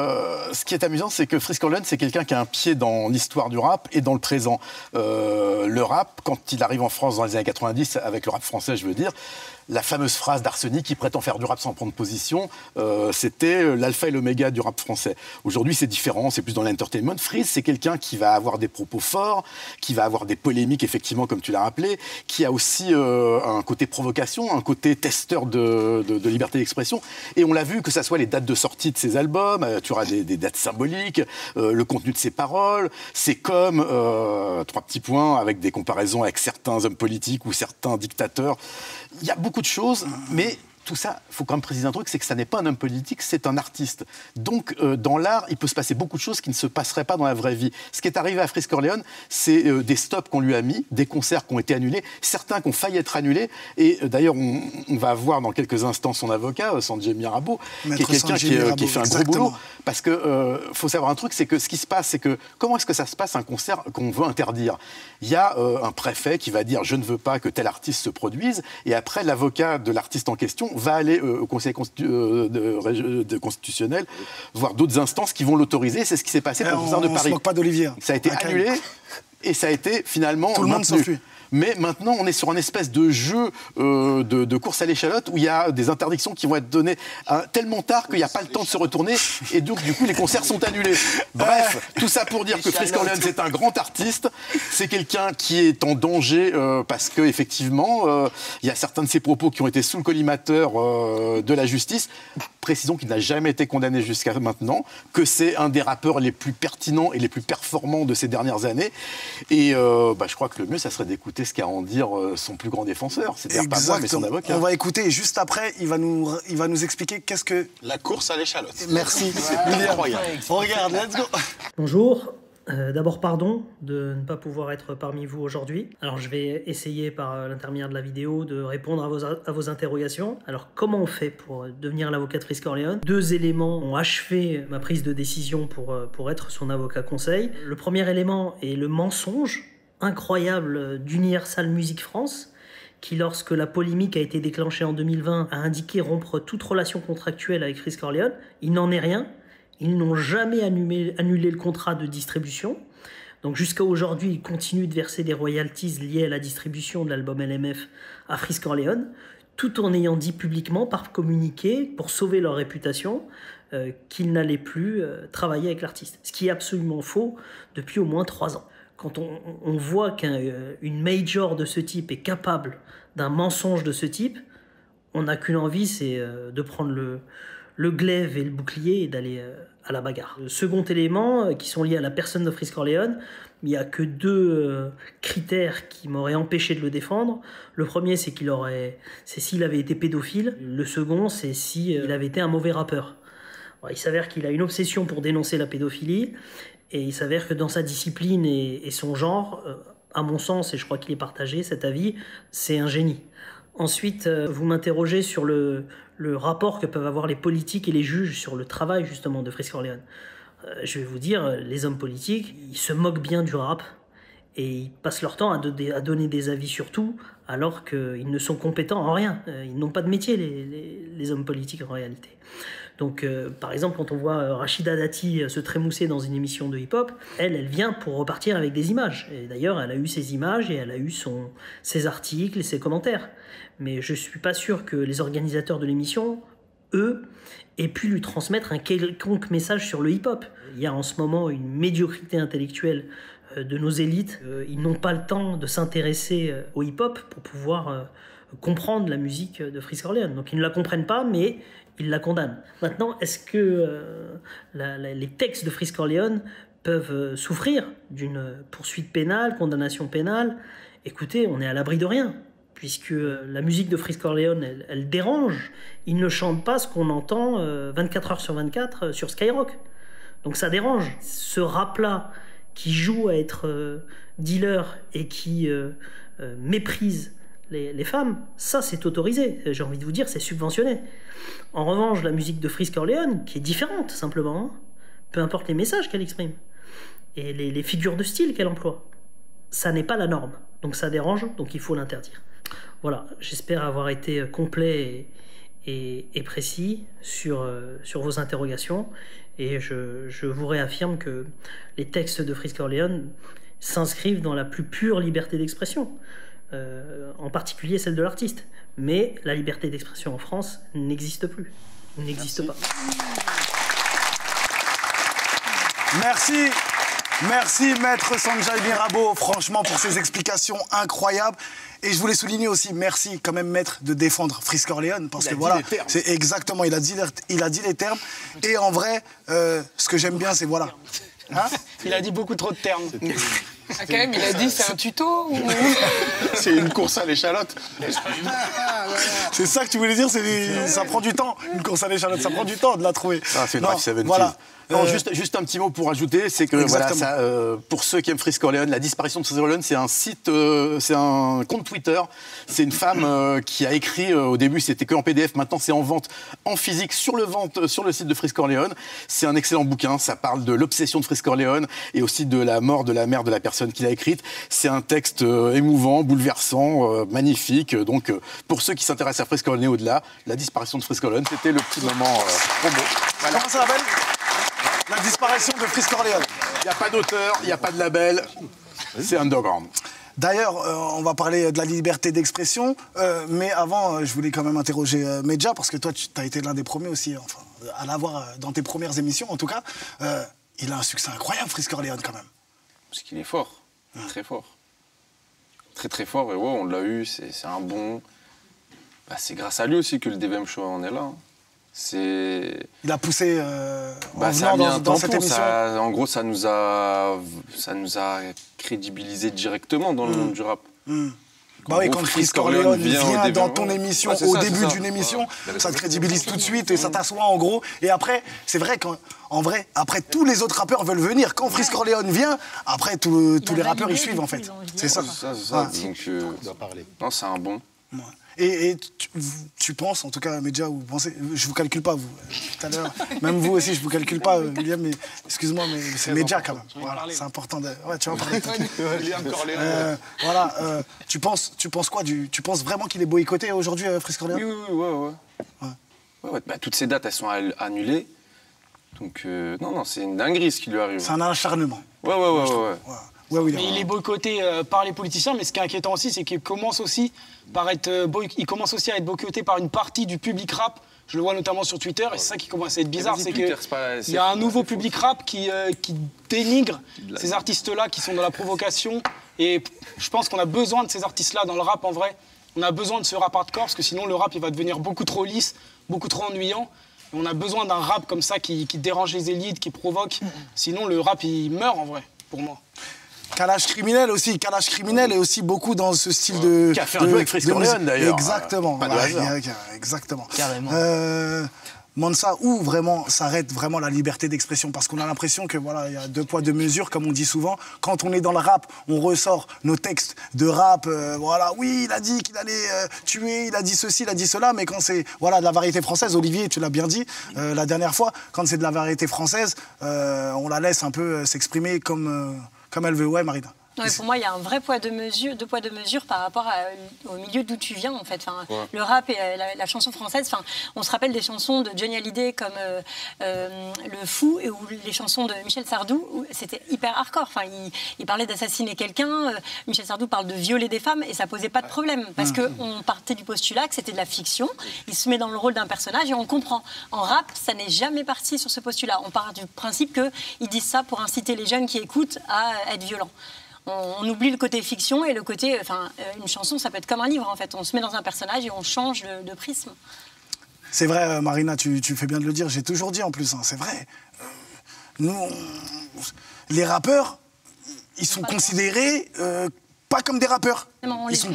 ce qui est amusant, c'est que Freeze Corleone, c'est quelqu'un qui a un pied dans l'histoire du rap et dans le présent. Le rap, quand il arrive en France dans les années 90, avec le rap français, je veux dire, la fameuse phrase d'Arsenic qui prétend faire du rap sans prendre position, c'était l'alpha et l'oméga du rap français. Aujourd'hui, c'est différent, c'est plus dans l'entertainment. Freeze, c'est quelqu'un qui va avoir des propos forts, qui va avoir des polémiques, effectivement, comme tu l'as rappelé, qui a aussi un côté provocation, un côté testeur de liberté d'expression. Et on l'a vu, que ça soit les dates de sortie de ses albums, tu auras des dates symboliques, le contenu de ses paroles. C'est comme, 3 petits points, avec des comparaisons avec certains hommes politiques ou certains dictateurs. Il y a beaucoup de choses, mais tout ça, il faut quand même préciser un truc, c'est que ça n'est pas un homme politique, c'est un artiste. Donc, dans l'art, il peut se passer beaucoup de choses qui ne se passeraient pas dans la vraie vie. Ce qui est arrivé à Freeze Corleone, c'est des stops qu'on lui a mis, des concerts qui ont été annulés, certains qui ont failli être annulés. Et d'ailleurs, on va voir dans quelques instants son avocat, Sanjay Mirabeau, qui est quelqu'un qui fait un gros boulot, parce que faut savoir un truc, c'est que ce qui se passe, c'est que comment est-ce que ça se passe un concert qu'on veut interdire? Il y a un préfet qui va dire je ne veux pas que tel artiste se produise, et après l'avocat de l'artiste en question va aller au Conseil constitutionnel, voir d'autres instances qui vont l'autoriser. C'est ce qui s'est passé pour le concert de Paris. On se moque pas d'Olivier. Ça a été annulé et ça a été finalement tout le monde s'enfuit. Mais maintenant, on est sur un espèce de jeu de course à l'échalote où il y a des interdictions qui vont être données tellement tard qu'il n'y a pas le temps de se retourner. Et donc, du coup, les concerts sont annulés. Bref, tout ça pour dire que Frisk Orleans, c'est un grand artiste. C'est quelqu'un qui est en danger parce qu'effectivement, il y a certains de ses propos qui ont été sous le collimateur de la justice. Précisons qu'il n'a jamais été condamné jusqu'à maintenant, que c'est un des rappeurs les plus pertinents et les plus performants de ces dernières années. Et je crois que le mieux, ça serait d'écouter ce qu'a à en dire son plus grand défenseur. C'est-à-dire pas moi, mais son avocat. On va écouter et juste après, il va nous expliquer qu'est-ce que... La course à l'échalote. Merci. Incroyable. Regarde, let's go. Bonjour. D'abord, pardon de ne pas pouvoir être parmi vous aujourd'hui. Alors, je vais essayer par l'intermédiaire de la vidéo de répondre à vos interrogations. Alors, comment on fait pour devenir l'avocat de Frisk Orleans? 2 éléments ont achevé ma prise de décision pour être son avocat conseil. Le premier élément est le mensonge incroyable d'Universal Music France, qui, lorsque la polémique a été déclenchée en 2020, a indiqué rompre toute relation contractuelle avec Frisk Orleans. Il n'en est rien. Ils n'ont jamais annulé le contrat de distribution. Donc jusqu'à aujourd'hui, ils continuent de verser des royalties liées à la distribution de l'album LMF à Frisk Orleans, tout en ayant dit publiquement, par communiqué, pour sauver leur réputation, qu'ils n'allaient plus travailler avec l'artiste. Ce qui est absolument faux depuis au moins 3 ans. Quand on voit qu'une major de ce type est capable d'un mensonge de ce type, on n'a qu'une envie, c'est de prendre le glaive et le bouclier et d'aller à la bagarre. Le second élément, qui sont liés à la personne de Frisk Orleans, il n'y a que 2 critères qui m'auraient empêché de le défendre. Le premier, c'est s'il avait été pédophile. Le second, c'est s'il avait été un mauvais rappeur. Alors, il s'avère qu'il a une obsession pour dénoncer la pédophilie, et il s'avère que dans sa discipline et son genre, à mon sens, et je crois qu'il est partagé, cet avis, c'est un génie. Ensuite, vous m'interrogez sur le rapport que peuvent avoir les politiques et les juges sur le travail justement de Frisk Orleans. Je vais vous dire, les hommes politiques, ils se moquent bien du rap et ils passent leur temps à donner des avis sur tout, alors qu'ils ne sont compétents en rien. Ils n'ont pas de métier, les hommes politiques en réalité. Donc, par exemple, quand on voit Rachida Dati se trémousser dans une émission de hip-hop, elle vient pour repartir avec des images. Et d'ailleurs, elle a eu ses images et elle a eu ses articles et ses commentaires. Mais je ne suis pas sûr que les organisateurs de l'émission, eux, aient pu lui transmettre un quelconque message sur le hip-hop. Il y a en ce moment une médiocrité intellectuelle de nos élites. Ils n'ont pas le temps de s'intéresser au hip-hop pour pouvoir comprendre la musique de Frisk Orleans. Donc ils ne la comprennent pas, mais ils la condamnent. Maintenant, est-ce que les textes de Frisk Orleans peuvent souffrir d'une poursuite pénale, condamnation pénale? Écoutez, on est à l'abri de rien, puisque la musique de Frisk Orleans, elle dérange. Il ne chante pas ce qu'on entend 24 heures sur 24 sur Skyrock. Donc ça dérange. Ce rap-là, qui joue à être dealer et qui méprise les femmes, ça c'est autorisé. J'ai envie de vous dire, c'est subventionné. En revanche, la musique de Frisk Orleans, qui est différente simplement, peu importe les messages qu'elle exprime, et les figures de style qu'elle emploie, ça n'est pas la norme. Donc ça dérange, donc il faut l'interdire. Voilà, j'espère avoir été complet et précis sur vos interrogations, et je vous réaffirme que les textes de Frisk Orleans s'inscrivent dans la plus pure liberté d'expression, en particulier celle de l'artiste. Mais la liberté d'expression en France n'existe plus, n'existe pas. Merci. Merci Maître Sanjay Mirabeau, franchement, pour ces explications incroyables. Et je voulais souligner aussi, merci quand même Maître de défendre Frisk Orleans, parce que voilà, c'est exactement, il a dit les termes. Et en vrai, ce que j'aime bien, c'est voilà. Hein, il a dit beaucoup trop de termes. Ah, quand même, il a dit c'est un tuto ou... C'est une course à l'échalote. C'est ça que tu voulais dire, ça prend du temps. Une course à l'échalote, ça prend du temps de la trouver. Ah, c'est une Non, Drive 70. voilà. Non, juste un petit mot pour ajouter, c'est que voilà, ça, pour ceux qui aiment Frisk Orleans, la disparition de Frisk Orleans, c'est un site, c'est un compte Twitter. C'est une femme qui a écrit, au début c'était que en PDF, maintenant c'est en vente en physique sur le site de Frisk Orleans. C'est un excellent bouquin, ça parle de l'obsession de Frisk Orleans et aussi de la mort de la mère de la personne qui l'a écrite. C'est un texte émouvant, bouleversant, magnifique. Donc pour ceux qui s'intéressent à Frisk Orleans et au-delà, la disparition de Frisk Orleans, c'était le petit moment promo. Voilà. Comment ça s'appelle ? La disparition de Frisk Orleans. Il n'y a pas d'auteur, il n'y a pas de label, c'est underground. D'ailleurs, on va parler de la liberté d'expression, mais avant, je voulais quand même interroger Medja, parce que toi, tu as été l'un des premiers aussi, enfin, à l'avoir dans tes premières émissions, en tout cas. Il a un succès incroyable, Frisk Orleans, quand même. Parce qu'il est fort, très fort. Très très fort, et ouais, on l'a eu, c'est un bon... Bah, c'est grâce à lui aussi que le DVM Show en est là. Il a poussé en ça a mis un dans cette tampon, émission. en gros, ça nous a crédibilisé directement dans le monde du rap. Bah oui, quand Frisk Orleans vient dans ton émission, au début d'une émission, ça te crédibilise tout de suite et ça t'assoit en gros. Et après, c'est vrai qu'en vrai, après tous les autres rappeurs veulent venir. Quand Frisk Orleans vient, après tous les rappeurs ils suivent en fait. C'est ça. Donc, non, c'est un bon. Et tu penses, en tout cas, Medja, vous pensez, je vous calcule pas, vous, tout à l'heure, même vous aussi, je vous calcule pas, William, mais excuse-moi, mais c'est Medja quand même. Voilà, c'est important de. Ouais, tu vas parler. Voilà, tu penses quoi tu penses vraiment qu'il est boycotté aujourd'hui, Frisk Orleans ? Oui, ouais. Bah, toutes ces dates, elles sont annulées. Donc, non, c'est une dinguerie ce qui lui arrive. C'est un acharnement. Ouais. Mais il est boycotté par les politiciens, mais ce qui est inquiétant aussi, c'est qu'il commence aussi à être boycotté par une partie du public rap. Je le vois notamment sur Twitter, et c'est ça qui commence à être bizarre, c'est qu'il y a un nouveau public rap qui dénigre ces artistes-là qui sont dans la provocation. Et je pense qu'on a besoin de ces artistes-là dans le rap en vrai. On a besoin de ce rap hardcore, parce que sinon le rap il va devenir beaucoup trop lisse, beaucoup trop ennuyant. Et on a besoin d'un rap comme ça qui dérange les élites, qui provoque. Sinon le rap il meurt en vrai, pour moi. Kalash Criminel aussi. Kalash Criminel est aussi beaucoup dans ce style de... Qui a fait un peu avec Frisk Orleans d'ailleurs. Exactement. Pas de hasard. Exactement. Carrément. Mansa, où vraiment s'arrête vraiment la liberté d'expression? Parce qu'on a l'impression que voilà, il y a deux poids, deux mesures, comme on dit souvent. Quand on est dans le rap, on ressort nos textes de rap. Voilà, oui, il a dit qu'il allait tuer, il a dit ceci, il a dit cela. Mais quand c'est voilà, de la variété française, Olivier, tu l'as bien dit la dernière fois, quand c'est de la variété française, on la laisse un peu s'exprimer comme elle veut. Ouais, Marina. Ouais, pour moi, il y a un vrai deux poids, deux mesures par rapport au milieu d'où tu viens, en fait. Enfin, le rap et la chanson française, enfin, on se rappelle des chansons de Johnny Hallyday comme Le Fou ou les chansons de Michel Sardou, où c'était hyper hardcore. Enfin, il parlait d'assassiner quelqu'un, Michel Sardou parle de violer des femmes et ça posait pas de problème parce qu'on partait du postulat que c'était de la fiction, il se met dans le rôle d'un personnage et on comprend. En rap, ça n'est jamais parti sur ce postulat. On part du principe qu'ils disent ça pour inciter les jeunes qui écoutent à être violents. On oublie le côté fiction et le côté... Enfin, une chanson, ça peut être comme un livre, en fait. On se met dans un personnage et on change de prisme. C'est vrai, Marina, tu fais bien de le dire. J'ai toujours dit, en plus, hein, c'est vrai. Nous, les rappeurs, ils sont considérés... pas comme des rappeurs. Ils sont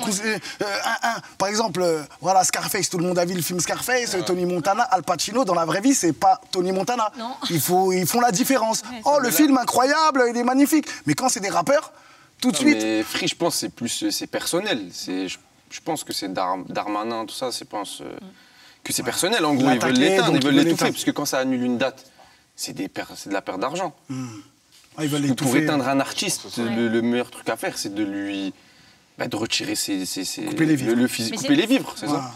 par exemple, voilà, Scarface, tout le monde a vu le film Scarface, Tony Montana, Al Pacino, dans la vraie vie, c'est pas Tony Montana. Ils font la différence. Oh, le film incroyable, il est magnifique. Mais quand c'est des rappeurs, tout de suite... Mais Free, je pense, c'est personnel. Je pense que c'est Darmanin, tout ça, je pense que c'est personnel. En gros, ils veulent l'éteindre, ils veulent l'étouffer, parce que quand ça annule une date, c'est de la perte d'argent. Pour éteindre un artiste, le meilleur truc à faire, c'est de lui... de retirer couper les vivres, c'est ça.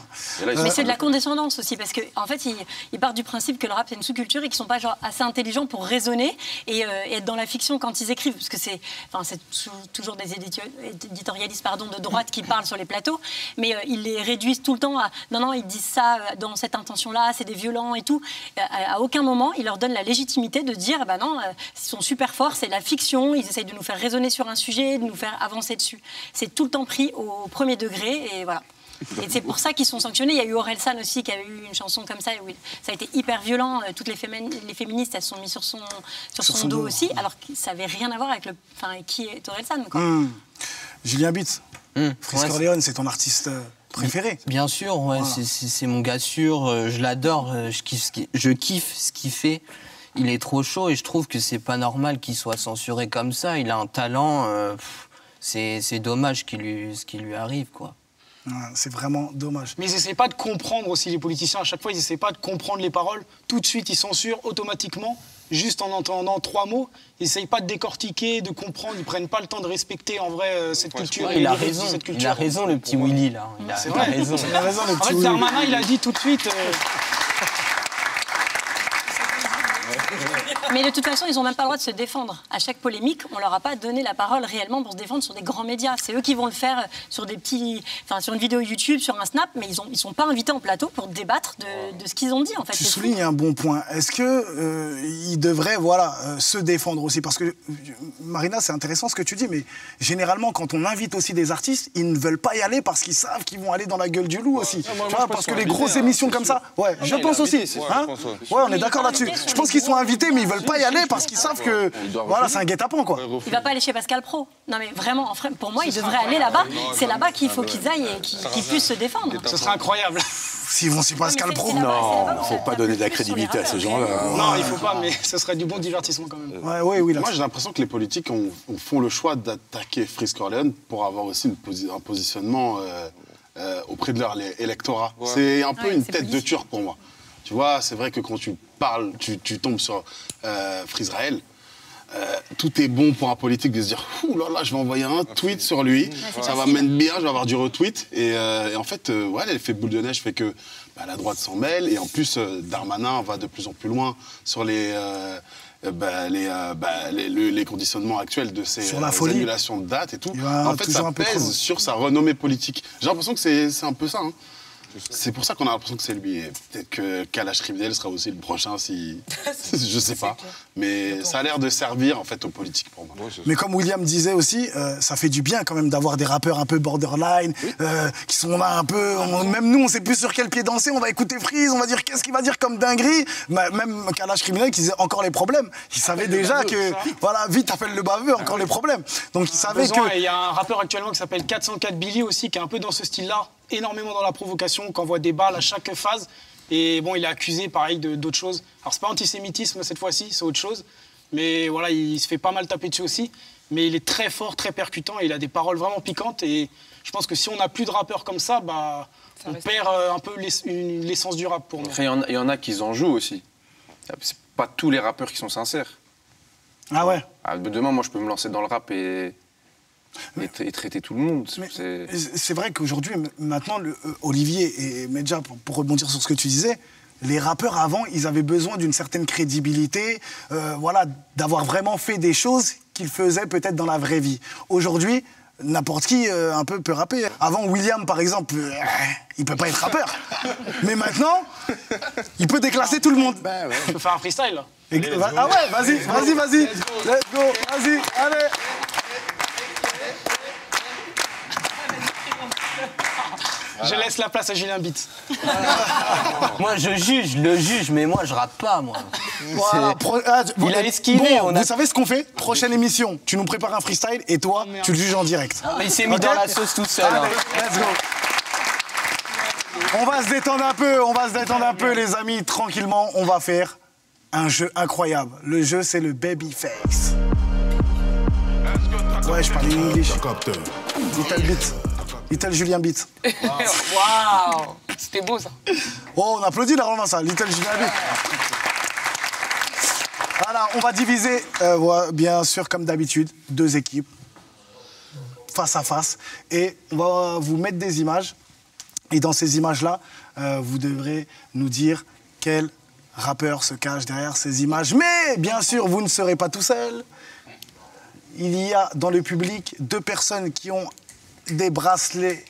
Mais c'est de la condescendance aussi, parce qu'en fait, ils partent du principe que le rap, c'est une sous-culture et qu'ils ne sont pas genre, assez intelligents pour raisonner et être dans la fiction quand ils écrivent. Parce que c'est toujours des éditorialistes de droite qui parlent sur les plateaux, mais ils les réduisent tout le temps à « non, ils disent ça dans cette intention-là, c'est des violents et tout ». À aucun moment, ils leur donnent la légitimité de dire « non, ils sont super forts, c'est la fiction, ils essayent de nous faire raisonner sur un sujet, de nous faire avancer dessus ». C'est tout le temps pris au premier degré et voilà. Et c'est pour ça qu'ils sont sanctionnés. Il y a eu Orelsan aussi qui avait eu une chanson comme ça où ça a été hyper violent. Toutes les féministes, elles se sont mises sur son dos aussi, alors que ça n'avait rien à voir avec qui est Orelsan. Julien Bitz, Freeze Corleone, c'est ton artiste préféré? Bien sûr, ouais, voilà. C'est mon gars sûr. Je l'adore. Je kiffe ce qu'il fait. Il est trop chaud et je trouve que c'est pas normal qu'il soit censuré comme ça. Il a un talent. C'est dommage ce qui lui arrive, quoi. Ouais, c'est vraiment dommage. Mais ils n'essaient pas de comprendre aussi, les politiciens. À chaque fois, ils n'essaient pas de comprendre les paroles. Tout de suite, ils censurent automatiquement, juste en entendant 3 mots. Ils n'essayent pas de décortiquer, de comprendre. Ils ne prennent pas le temps de respecter, en vrai, cette culture. Il a raison, le petit Willy, là. Il a raison. Il a raison, le petit Willy. En fait, Darmanin, il a dit tout de suite... Mais de toute façon, ils n'ont même pas le droit de se défendre. À chaque polémique, on leur a pas donné la parole réellement pour se défendre sur des grands médias. C'est eux qui vont le faire sur sur une vidéo YouTube, sur un Snap, mais ils sont pas invités en plateau pour débattre de ce qu'ils ont dit. En fait, tu soulignes un bon point. Est-ce que ils devraient, se défendre aussi? Parce que Marina, c'est intéressant ce que tu dis, mais généralement, quand on invite aussi des artistes, ils ne veulent pas y aller parce qu'ils savent qu'ils vont aller dans la gueule du loup aussi. Parce que les grosses émissions comme ça, je pense aussi. On est d'accord là-dessus. Je pense qu'ils sont invités, mais ils veulent pas y aller parce qu'ils savent que c'est un guet-apens, quoi. Il va pas aller chez Pascal Pro. Non mais vraiment, pour moi, il devrait aller là-bas. C'est là-bas qu'il faut qu'ils aillent et qu'ils puissent se défendre. Ce serait incroyable. S'ils vont chez Pascal Pro. Non, il ne faut pas donner de la crédibilité à ces gens-là. Non, il faut pas, mais ce serait du bon divertissement quand même. Oui, moi, j'ai l'impression que les politiques font le choix d'attaquer Freeze Corleone pour avoir aussi un positionnement auprès de leur électorat. C'est un peu une tête de turc pour moi. Tu vois, c'est vrai que quand tu parles, tu tombes sur Freezrael, tout est bon pour un politique de se dire « Ouh là là, je vais envoyer un tweet sur lui, ça va m'être bien, je vais avoir du retweet. » Et en fait, l'effet boule de neige fait que la droite s'en mêle. Et en plus, Darmanin va de plus en plus loin sur les conditionnements actuels de ces annulations de dates et tout. En fait, ça pèse sur sa renommée politique. J'ai l'impression que c'est un peu ça. C'est pour ça qu'on a l'impression que c'est lui. Peut-être que Kalash Criminel sera aussi le prochain, si... je sais pas. Mais ça a l'air de servir, en fait, aux politiques, pour moi. Mais comme William disait aussi, ça fait du bien, quand même, d'avoir des rappeurs un peu borderline, qui sont là un peu... Même nous, on sait plus sur quel pied danser, on va écouter Freeze, on va dire qu'est-ce qu'il va dire comme dinguerie. Même Kalash Criminel, qui disait encore les problèmes. Il savait déjà que, vite, appelle le baveux, encore les problèmes. Donc, il savait que... Il y a un rappeur actuellement qui s'appelle 404 Billy aussi, qui est un peu dans ce style-là, énormément dans la provocation, qui envoie des balles à chaque phase. Et bon, il est accusé, pareil, d'autres choses. Alors, c'est pas antisémitisme cette fois-ci, c'est autre chose. Mais voilà, il se fait pas mal taper dessus aussi. Mais il est très fort, très percutant, et il a des paroles vraiment piquantes. Et je pense que si on n'a plus de rappeurs comme ça, on perd un peu l'essence du rap pour nous. Après, il y en a qui en jouent aussi. C'est pas tous les rappeurs qui sont sincères. Ah ouais? Demain, moi, je peux me lancer dans le rap et traiter tout le monde. C'est vrai qu'aujourd'hui, maintenant, Olivier et Medja, pour rebondir sur ce que tu disais, les rappeurs avant, ils avaient besoin d'une certaine crédibilité, d'avoir vraiment fait des choses qu'ils faisaient peut-être dans la vraie vie. Aujourd'hui, n'importe qui un peu peut rapper. Avant, William, par exemple, il peut pas être rappeur. Mais maintenant, il peut déclasser tout le monde. Je peux faire un freestyle, là. Ah ouais, vas-y. Let's go, vas-y, allez. Je laisse la place à Julien Bitz. Moi, je juge, mais moi, je rappe pas, moi. Il a esquivé. Vous savez ce qu'on fait? Prochaine émission, tu nous prépares un freestyle et toi, tu le juges en direct. Il s'est mis dans la sauce tout seul. Allez, let's go. On va se détendre un peu, les amis, tranquillement. On va faire un jeu incroyable. Le jeu, c'est le Babyface. Ouais, je parle English. Little Beat. Little Julien Beat. Waouh, c'était beau ça. Oh, on applaudit là, vraiment ça. Little Julien Beat. Voilà, on va diviser, bien sûr, comme d'habitude, 2 équipes, face à face. Et on va vous mettre des images. Et dans ces images-là, vous devrez nous dire quel rappeur se cache derrière ces images. Mais, bien sûr, vous ne serez pas tout seul. Il y a dans le public 2 personnes qui ont des bracelets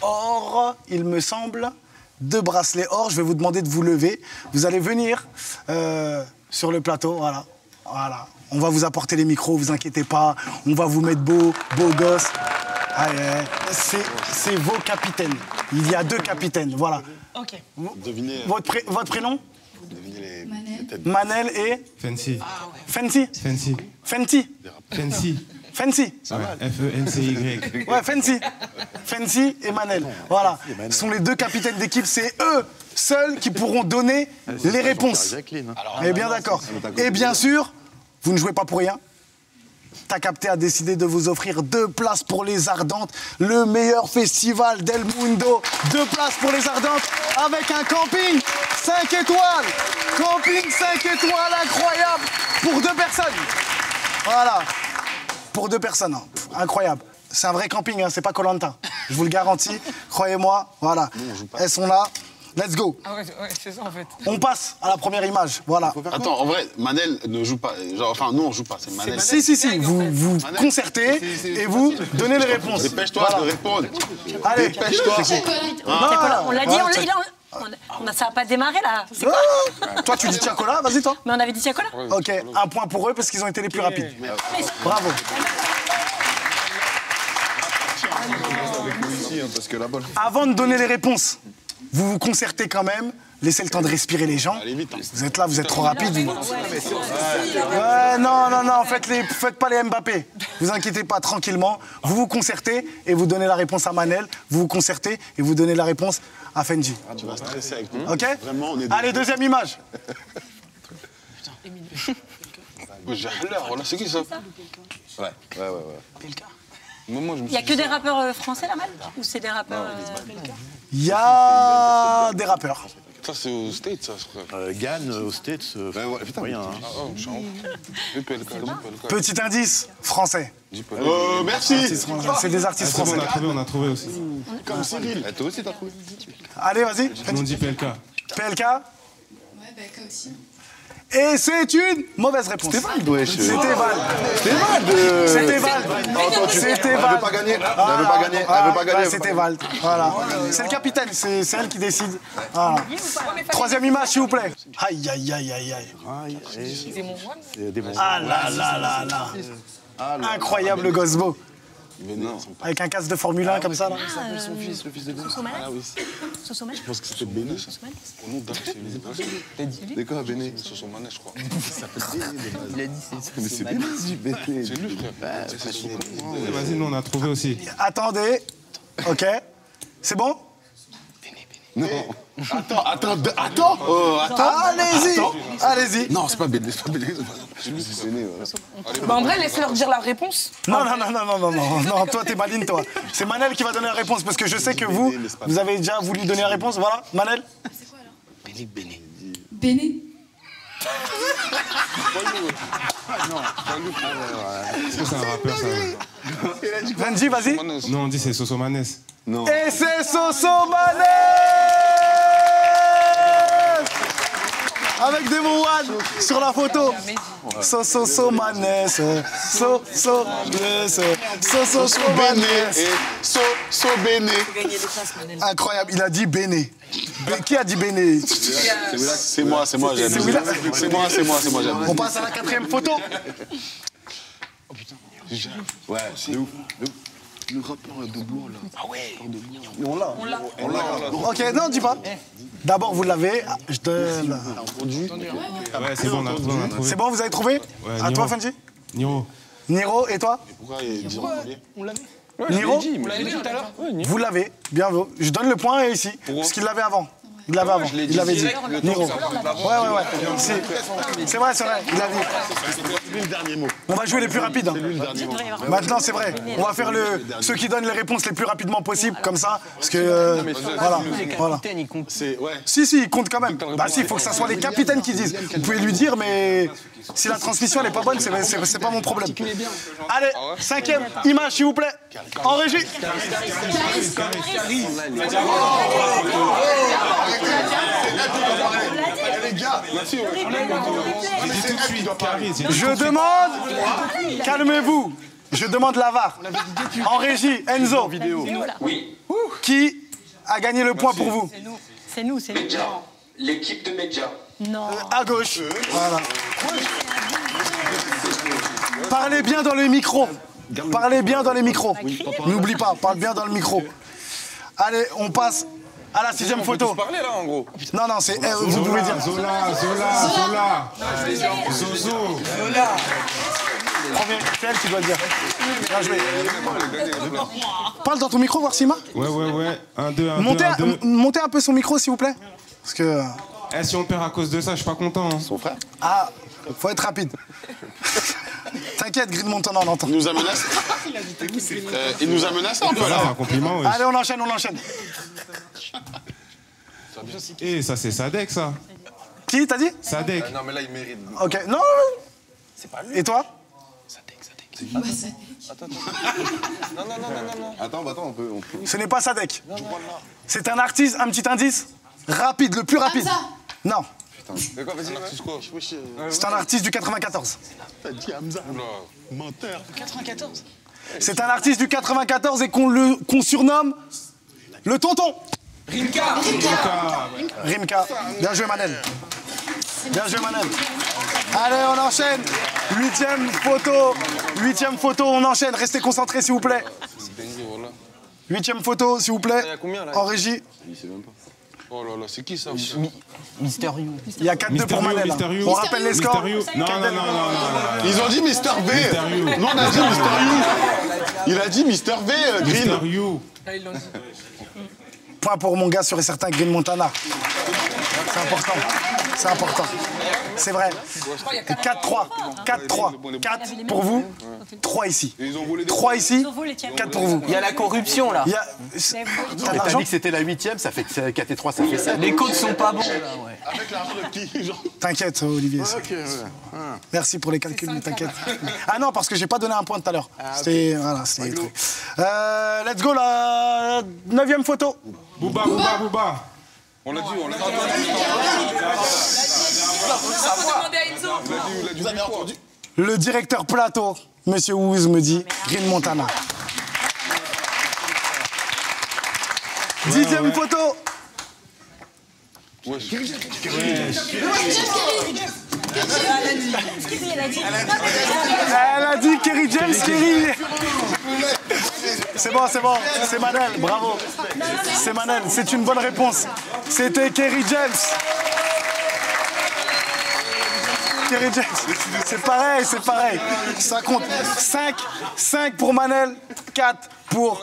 or, il me semble. 2 bracelets or. Je vais vous demander de vous lever. Vous allez venir sur le plateau. Voilà. On va vous apporter les micros, vous inquiétez pas. On va vous mettre beau gosse. C'est vos capitaines. Il y a 2 capitaines, voilà. Ok. Devinez. Votre prénom? Devinez les Manel et Fancy. Fancy. Fancy. Fancy. Fancy. Fancy. Ouais, F-E-N-C-Y. Ouais, Fancy. Fancy et Manel. Voilà. Ce sont les 2 capitaines d'équipe. C'est eux seuls qui pourront donner les réponses. Et bien d'accord. Et bien sûr, vous ne jouez pas pour rien. T'as capté a décidé de vous offrir 2 places pour les Ardentes, le meilleur festival d'El Mundo. 2 places pour les Ardentes avec un camping 5 étoiles. Camping 5 étoiles incroyable pour 2 personnes. Voilà. Pour 2 personnes. Hein. Incroyable. C'est un vrai camping, hein, c'est pas Koh-Lanta. Je vous le garantis. Croyez-moi. Voilà. Elles sont là. Let's go. Ah ouais, c'est ça en fait. On passe à la première image. Voilà. Attends, en vrai, Manel ne joue pas. Genre, enfin, nous, on joue pas. C'est Manel. Si. Vous concertez et vous donnez les réponses. Dépêche-toi de répondre. Allez. Dépêche-toi. On l'a dit, ça n'a pas démarré là. C'est quoi? Toi, tu dis Tiakola, vas-y, toi. Mais on avait dit Tiakola. Ok, un point pour eux parce qu'ils ont été les plus rapides. Bravo. Avant de donner les réponses, vous vous concertez quand même. Laissez le temps de respirer les gens. Vous êtes là, vous êtes trop rapides. Ouais, non, faites pas les Mbappé. Vous inquiétez pas, tranquillement. Vous vous concertez et vous donnez la réponse à Manel. Vous vous concertez et vous donnez la réponse à Fenji. Tu vas stresser avec nous. Ok? Vraiment, on est Allez, deuxième image. J'ai l'air, voilà, c'est qui ça? Ouais. Il n'y a que des rappeurs français là, Mal? Ou c'est des rappeurs. Il y a des rappeurs. Ça, c'est aux States, ça, frère. Gann, aux States, putain, rien. Ah, oh, je suis en PLK. Petit indice, français. Merci. C'est des artistes français. On a trouvé aussi. Comme Cyril. Toi aussi, t'as trouvé. Allez, vas-y. On dit PLK. PLK? Ouais, PLK aussi. Et c'est une mauvaise réponse. C'était Val, wesh. C'était Val. C'était Val. C'était Val. Elle veut pas gagner. Elle veut pas gagner. Elle veut pas gagner. C'était Val. Voilà. C'est le capitaine, c'est elle qui décide. Voilà. Troisième image, s'il vous plaît. Aïe, aïe, aïe, aïe, aïe. Ah là là là là. Incroyable le Gosbo. Avec un casque de Formule 1 comme ça, là. Son fils, le fils de Béné. Ah oui. Je pense que c'était Béné. Au nom d'Arc, c'est Des quoi, Béné? Soso Mané, je crois. Il s'appelle Béné. Il a dit Mais c'est Béné. C'est lui, frère. Vas-y, nous, on a trouvé aussi. Attendez. Ok. C'est bon? Non. Attends. Oh, attends. Allez-y. Non, c'est pas Béné. C'est Béné, Bah en vrai, laisse-leur dire la réponse. Non, toi t'es maline, toi. C'est Manel qui va donner la réponse parce que je sais que vous avez déjà voulu donner la réponse. Voilà, Manel. C'est quoi alors? Béné. Béné. C'est un rappeur, ça. Vanji, vas-y. Non, on dit c'est Soso Manes. Non. Et c'est Soso Manes avec des mots one sur la photo. Soso Manes, Soso Manes. So Béné. Incroyable, il a dit Béné. Qui a dit Béné? C'est moi, j'aime. C'est moi, j'aime. On passe à la 4e photo. Ouais, c'est ouf. Le rappeur de Blois, là. Ah ouais. On l'a. Ok, non, dis pas. D'abord, vous l'avez. Je donne. Ouais, c'est bon, on a trouvé. C'est bon, vous avez trouvé? Ouais, À toi, Fanji? Niro. Niro, et toi? Pourquoi il dit On l'avait. Niro? On l'avait dit tout à l'heure. Vous l'avez, bien vu. Je donne le point ici, parce qu'il l'avait avant. Il l'avait avant, il l'avait dit. Niro. Ouais. C'est vrai, il l'a dit. C'est lui le dernier mot. On va jouer les plus rapides. Hein. C'est lui le dernier mot. Maintenant, c'est vrai. On va faire ceux qui donnent les réponses les plus rapidement possible, comme ça. Parce que. Voilà. Si, il compte quand même. Bah, si, il faut que ça soit les capitaines qui disent. Vous pouvez lui dire, mais si la transmission n'est pas bonne, c'est pas mon problème. Allez, 5e image, s'il vous plaît. En régie. Je demande, calmez-vous, je demande la VAR. En régie, Enzo, Oui. qui a gagné le point pour vous? C'est nous. L'équipe de Medja. Non. À gauche. Voilà. Parlez bien dans le micro. Parlez bien dans les micros. N'oublie pas, parle bien dans le micro. Allez, on passe à la 6e photo. On peut parler là en gros. Non, non, c'est. Vous pouvez dire. Zola. Zozo. C'est elle qui doit le dire. Bien joué. Parle dans ton micro, voir Sima. Ouais. 1, 2, 1, Montez un peu son micro, s'il vous plaît. Parce que. Si on perd à cause de ça, je suis pas content. Hein. Son frère. Ah, faut être rapide. T'inquiète, Green Montana, on l'entend. Il nous a menacé. Il nous a menacé un peu là. C'est un compliment, oui. Allez, on enchaîne. Et ça, c'est Sadek, ça. Qui, t'as dit? Sadek. Non, mais là, il mérite. Ok, non. C'est pas lui. Et toi? Bah, Sadek. Attends. Non. Attends, on peut. Ce n'est pas Sadek. C'est un artiste, un petit indice. Rapide, le plus rapide. Hamza. Non. Mais quoi, vas-y, artiste quoi? C'est un artiste du 94. T'as dit Hamza. Menteur. 94. C'est un artiste du 94 et qu'on surnomme le tonton. Rimka. Bien joué, Manel. Allez, on enchaîne. 8e photo, on enchaîne. Restez concentrés, s'il vous plaît. 8e photo, s'il vous plaît. En régie. Oh là là, c'est qui ça? Mister You. Il y a 4-2 pour Manel. On rappelle les scores. Non. Ils ont dit Mister V. Nous, on a dit Mister You. Il a dit Mister V, Green. Mister You. Point pour mon gars sûr et certain, Green Montana. C'est important. C'est vrai. 4-3. 4 pour vous, 3 ici. 3 ici, 4 pour vous. Il y a la corruption là. T'as dit que c'était la 8e, ça fait que 4 et 3, ça fait 7. Les codes sont pas bons là, Avec l'argent de qui, genre. T'inquiète, Olivier. Merci pour les calculs, mais t'inquiète. Ah non, parce que j'ai pas donné un point tout à l'heure. C'était les trucs. Let's go, la 9e photo. Booba. On l'a dit. Vous avez entendu? Le directeur plateau, Monsieur Wouz, me dit Green Montana. 10e photo. Elle a dit Kerry James. C'est bon. C'est Manel, bravo. C'est Manel, c'est une bonne réponse. C'était Kerry James. C'est pareil. Ça compte. 5 pour Manel, 4 pour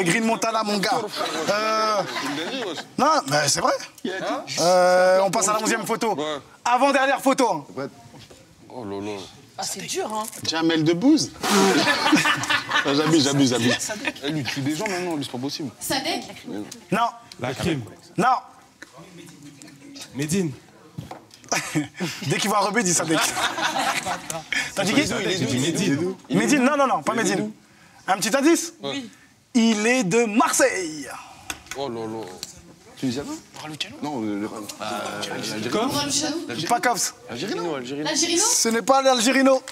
Green Montana, mon gars. Non, mais c'est vrai. On passe à la 11e photo. Avant-dernière photo. Oh là là. Ah, c'est dur, hein. Jamel Debbouze. J'abuse. Lui, tue des gens maintenant, lui, c'est pas possible. Sadek. Non. La crime. Non. Medine. Dès qu'il voit Rebeu, il dit Sadek. T'as dit qui? Medine. Medine, non, pas Medine. Un petit indice? Oui. Il est de Marseille. Oh là là. Tunisien? Non, Pakovs. Algérino. Ce n'est pas l'Algérino.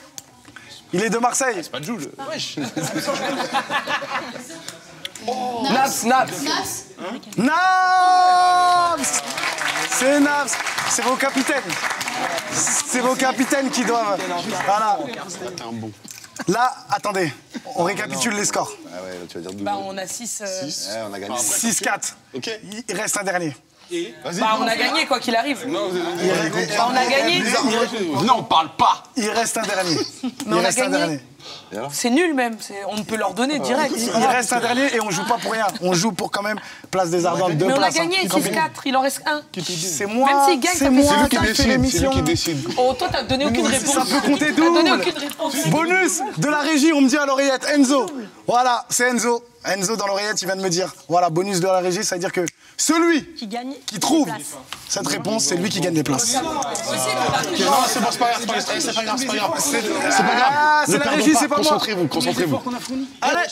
Il est de Marseille. C'est pas Jules. Wesh. Naps. C'est Naps. C'est vos capitaines qui doivent. Voilà. Là, attendez, on récapitule les scores. Ah ouais, tu vas dire 12. Bah, on a 6. On a gagné. 6-4. Ok. Il reste un dernier. Bah, on a gagné, quoi qu'il arrive. Non, vous avez dit. Bah, on a gagné. Non, on parle pas. Il reste un dernier. Mais on a gagné. C'est nul même, on peut leur donner direct. Il reste un dernier et on joue pas pour rien. On joue pour quand même Place des Ardentes, 2 Mais on a places. gagné 6-4, il en reste un. C'est moi, Même s'il gagne, c'est moi qui qui fais l'émission. décide. Oh, toi, t'as donné aucune réponse. Ça peut compter T'as donné double. aucune réponse. Bonus de la régie, on me dit à l'oreillette, Enzo. Voilà, c'est Enzo. Enzo dans l'oreillette, il vient de me dire. Voilà, bonus de la régie, ça veut dire que celui qui trouve cette réponse, c'est lui qui gagne les places. Non, c'est bon, c'est pas grave. C'est pas grave. Ah, c'est la régie, c'est pas moi. Concentrez-vous. Allez.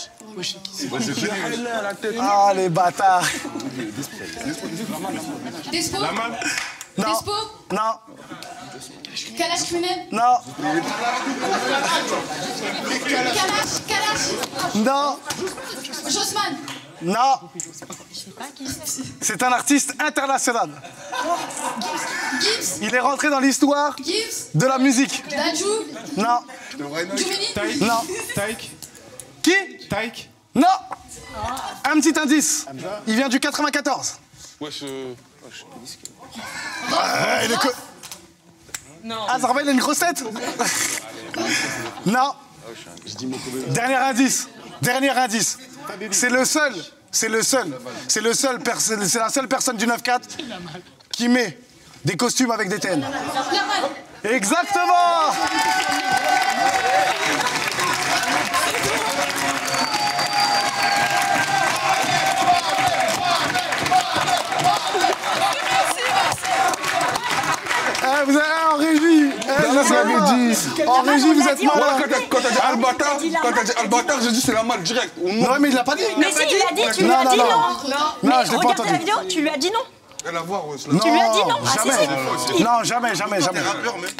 Ah, les bâtards. Despo. Non. Despo. Non. Kalash criminel. Non. Kalash. Non. Jossman. Non. C'est un artiste international. Gibbs. Il est rentré dans l'histoire de la musique. Dadju. Non. Jumini. Non. Taïk. Qui? Taïk. Non. Un petit indice. Il vient du 94. Wesh, Il est que... Non. Azarba, il a une grosse tête. Non. Dernier indice. Dernier indice. C'est le seul. C'est le seul. C'est le seul. C'est la seule personne du 9-4 qui met des costumes avec des TN. Exactement. Vous êtes en régie. En régie, vous êtes malin. Quand t'as dit Albatar, j'ai dit c'est la malle direct. Non, mais il l'a pas dit. Mais si, il a dit, tu lui as dit non. Non, je l'ai pas Regarde entendu. la vidéo, tu lui as dit non. Rien à voir, Tu lui as dit non. Ah, si, Jamais. si. Non, jamais.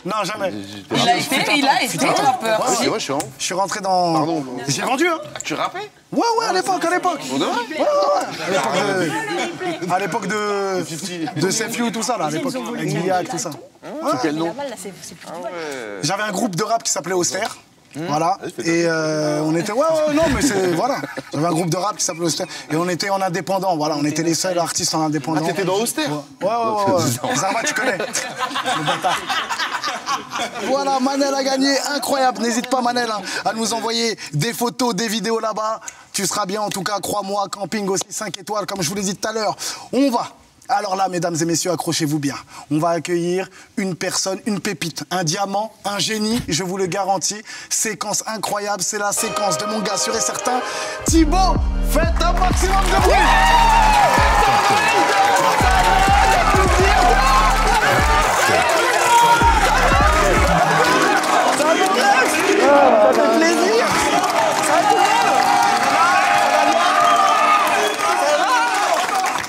Non, jamais. Il a été rappeur. Ouais, c'est vrai, je suis en. Je suis rentré dans... Pardon. J'ai vendu, hein. Tu rappais? Ouais, à l'époque. Pour de vrai? À l'époque de Safe You, tout ça, là, à l'époque. Avec Miliac, tout ça. Sous quel nom? J'avais un groupe de rap qui s'appelait Austère. Voilà. Et on était. Non, mais c'est. Voilà. J'avais un groupe de rap qui s'appelait Austère. Et on était en indépendant. Voilà. On était les seuls artistes en indépendant. Ah, t'étais dans Austère? Ouais. Zarma, tu connais. Le bâtard. Voilà, Manel a gagné. Incroyable. N'hésite pas, Manel, hein, à nous envoyer des photos, des vidéos là-bas. Tu seras bien, en tout cas, crois-moi. Camping aussi 5 étoiles, comme je vous l'ai dit tout à l'heure. On va. Alors là, mesdames et messieurs, accrochez-vous bien. On va accueillir une personne, une pépite, un diamant, un génie, je vous le garantis. Séquence incroyable, c'est la séquence de mon gars sûr et certain, Thibaut. Faites un maximum de bruit. Ça fait plaisir.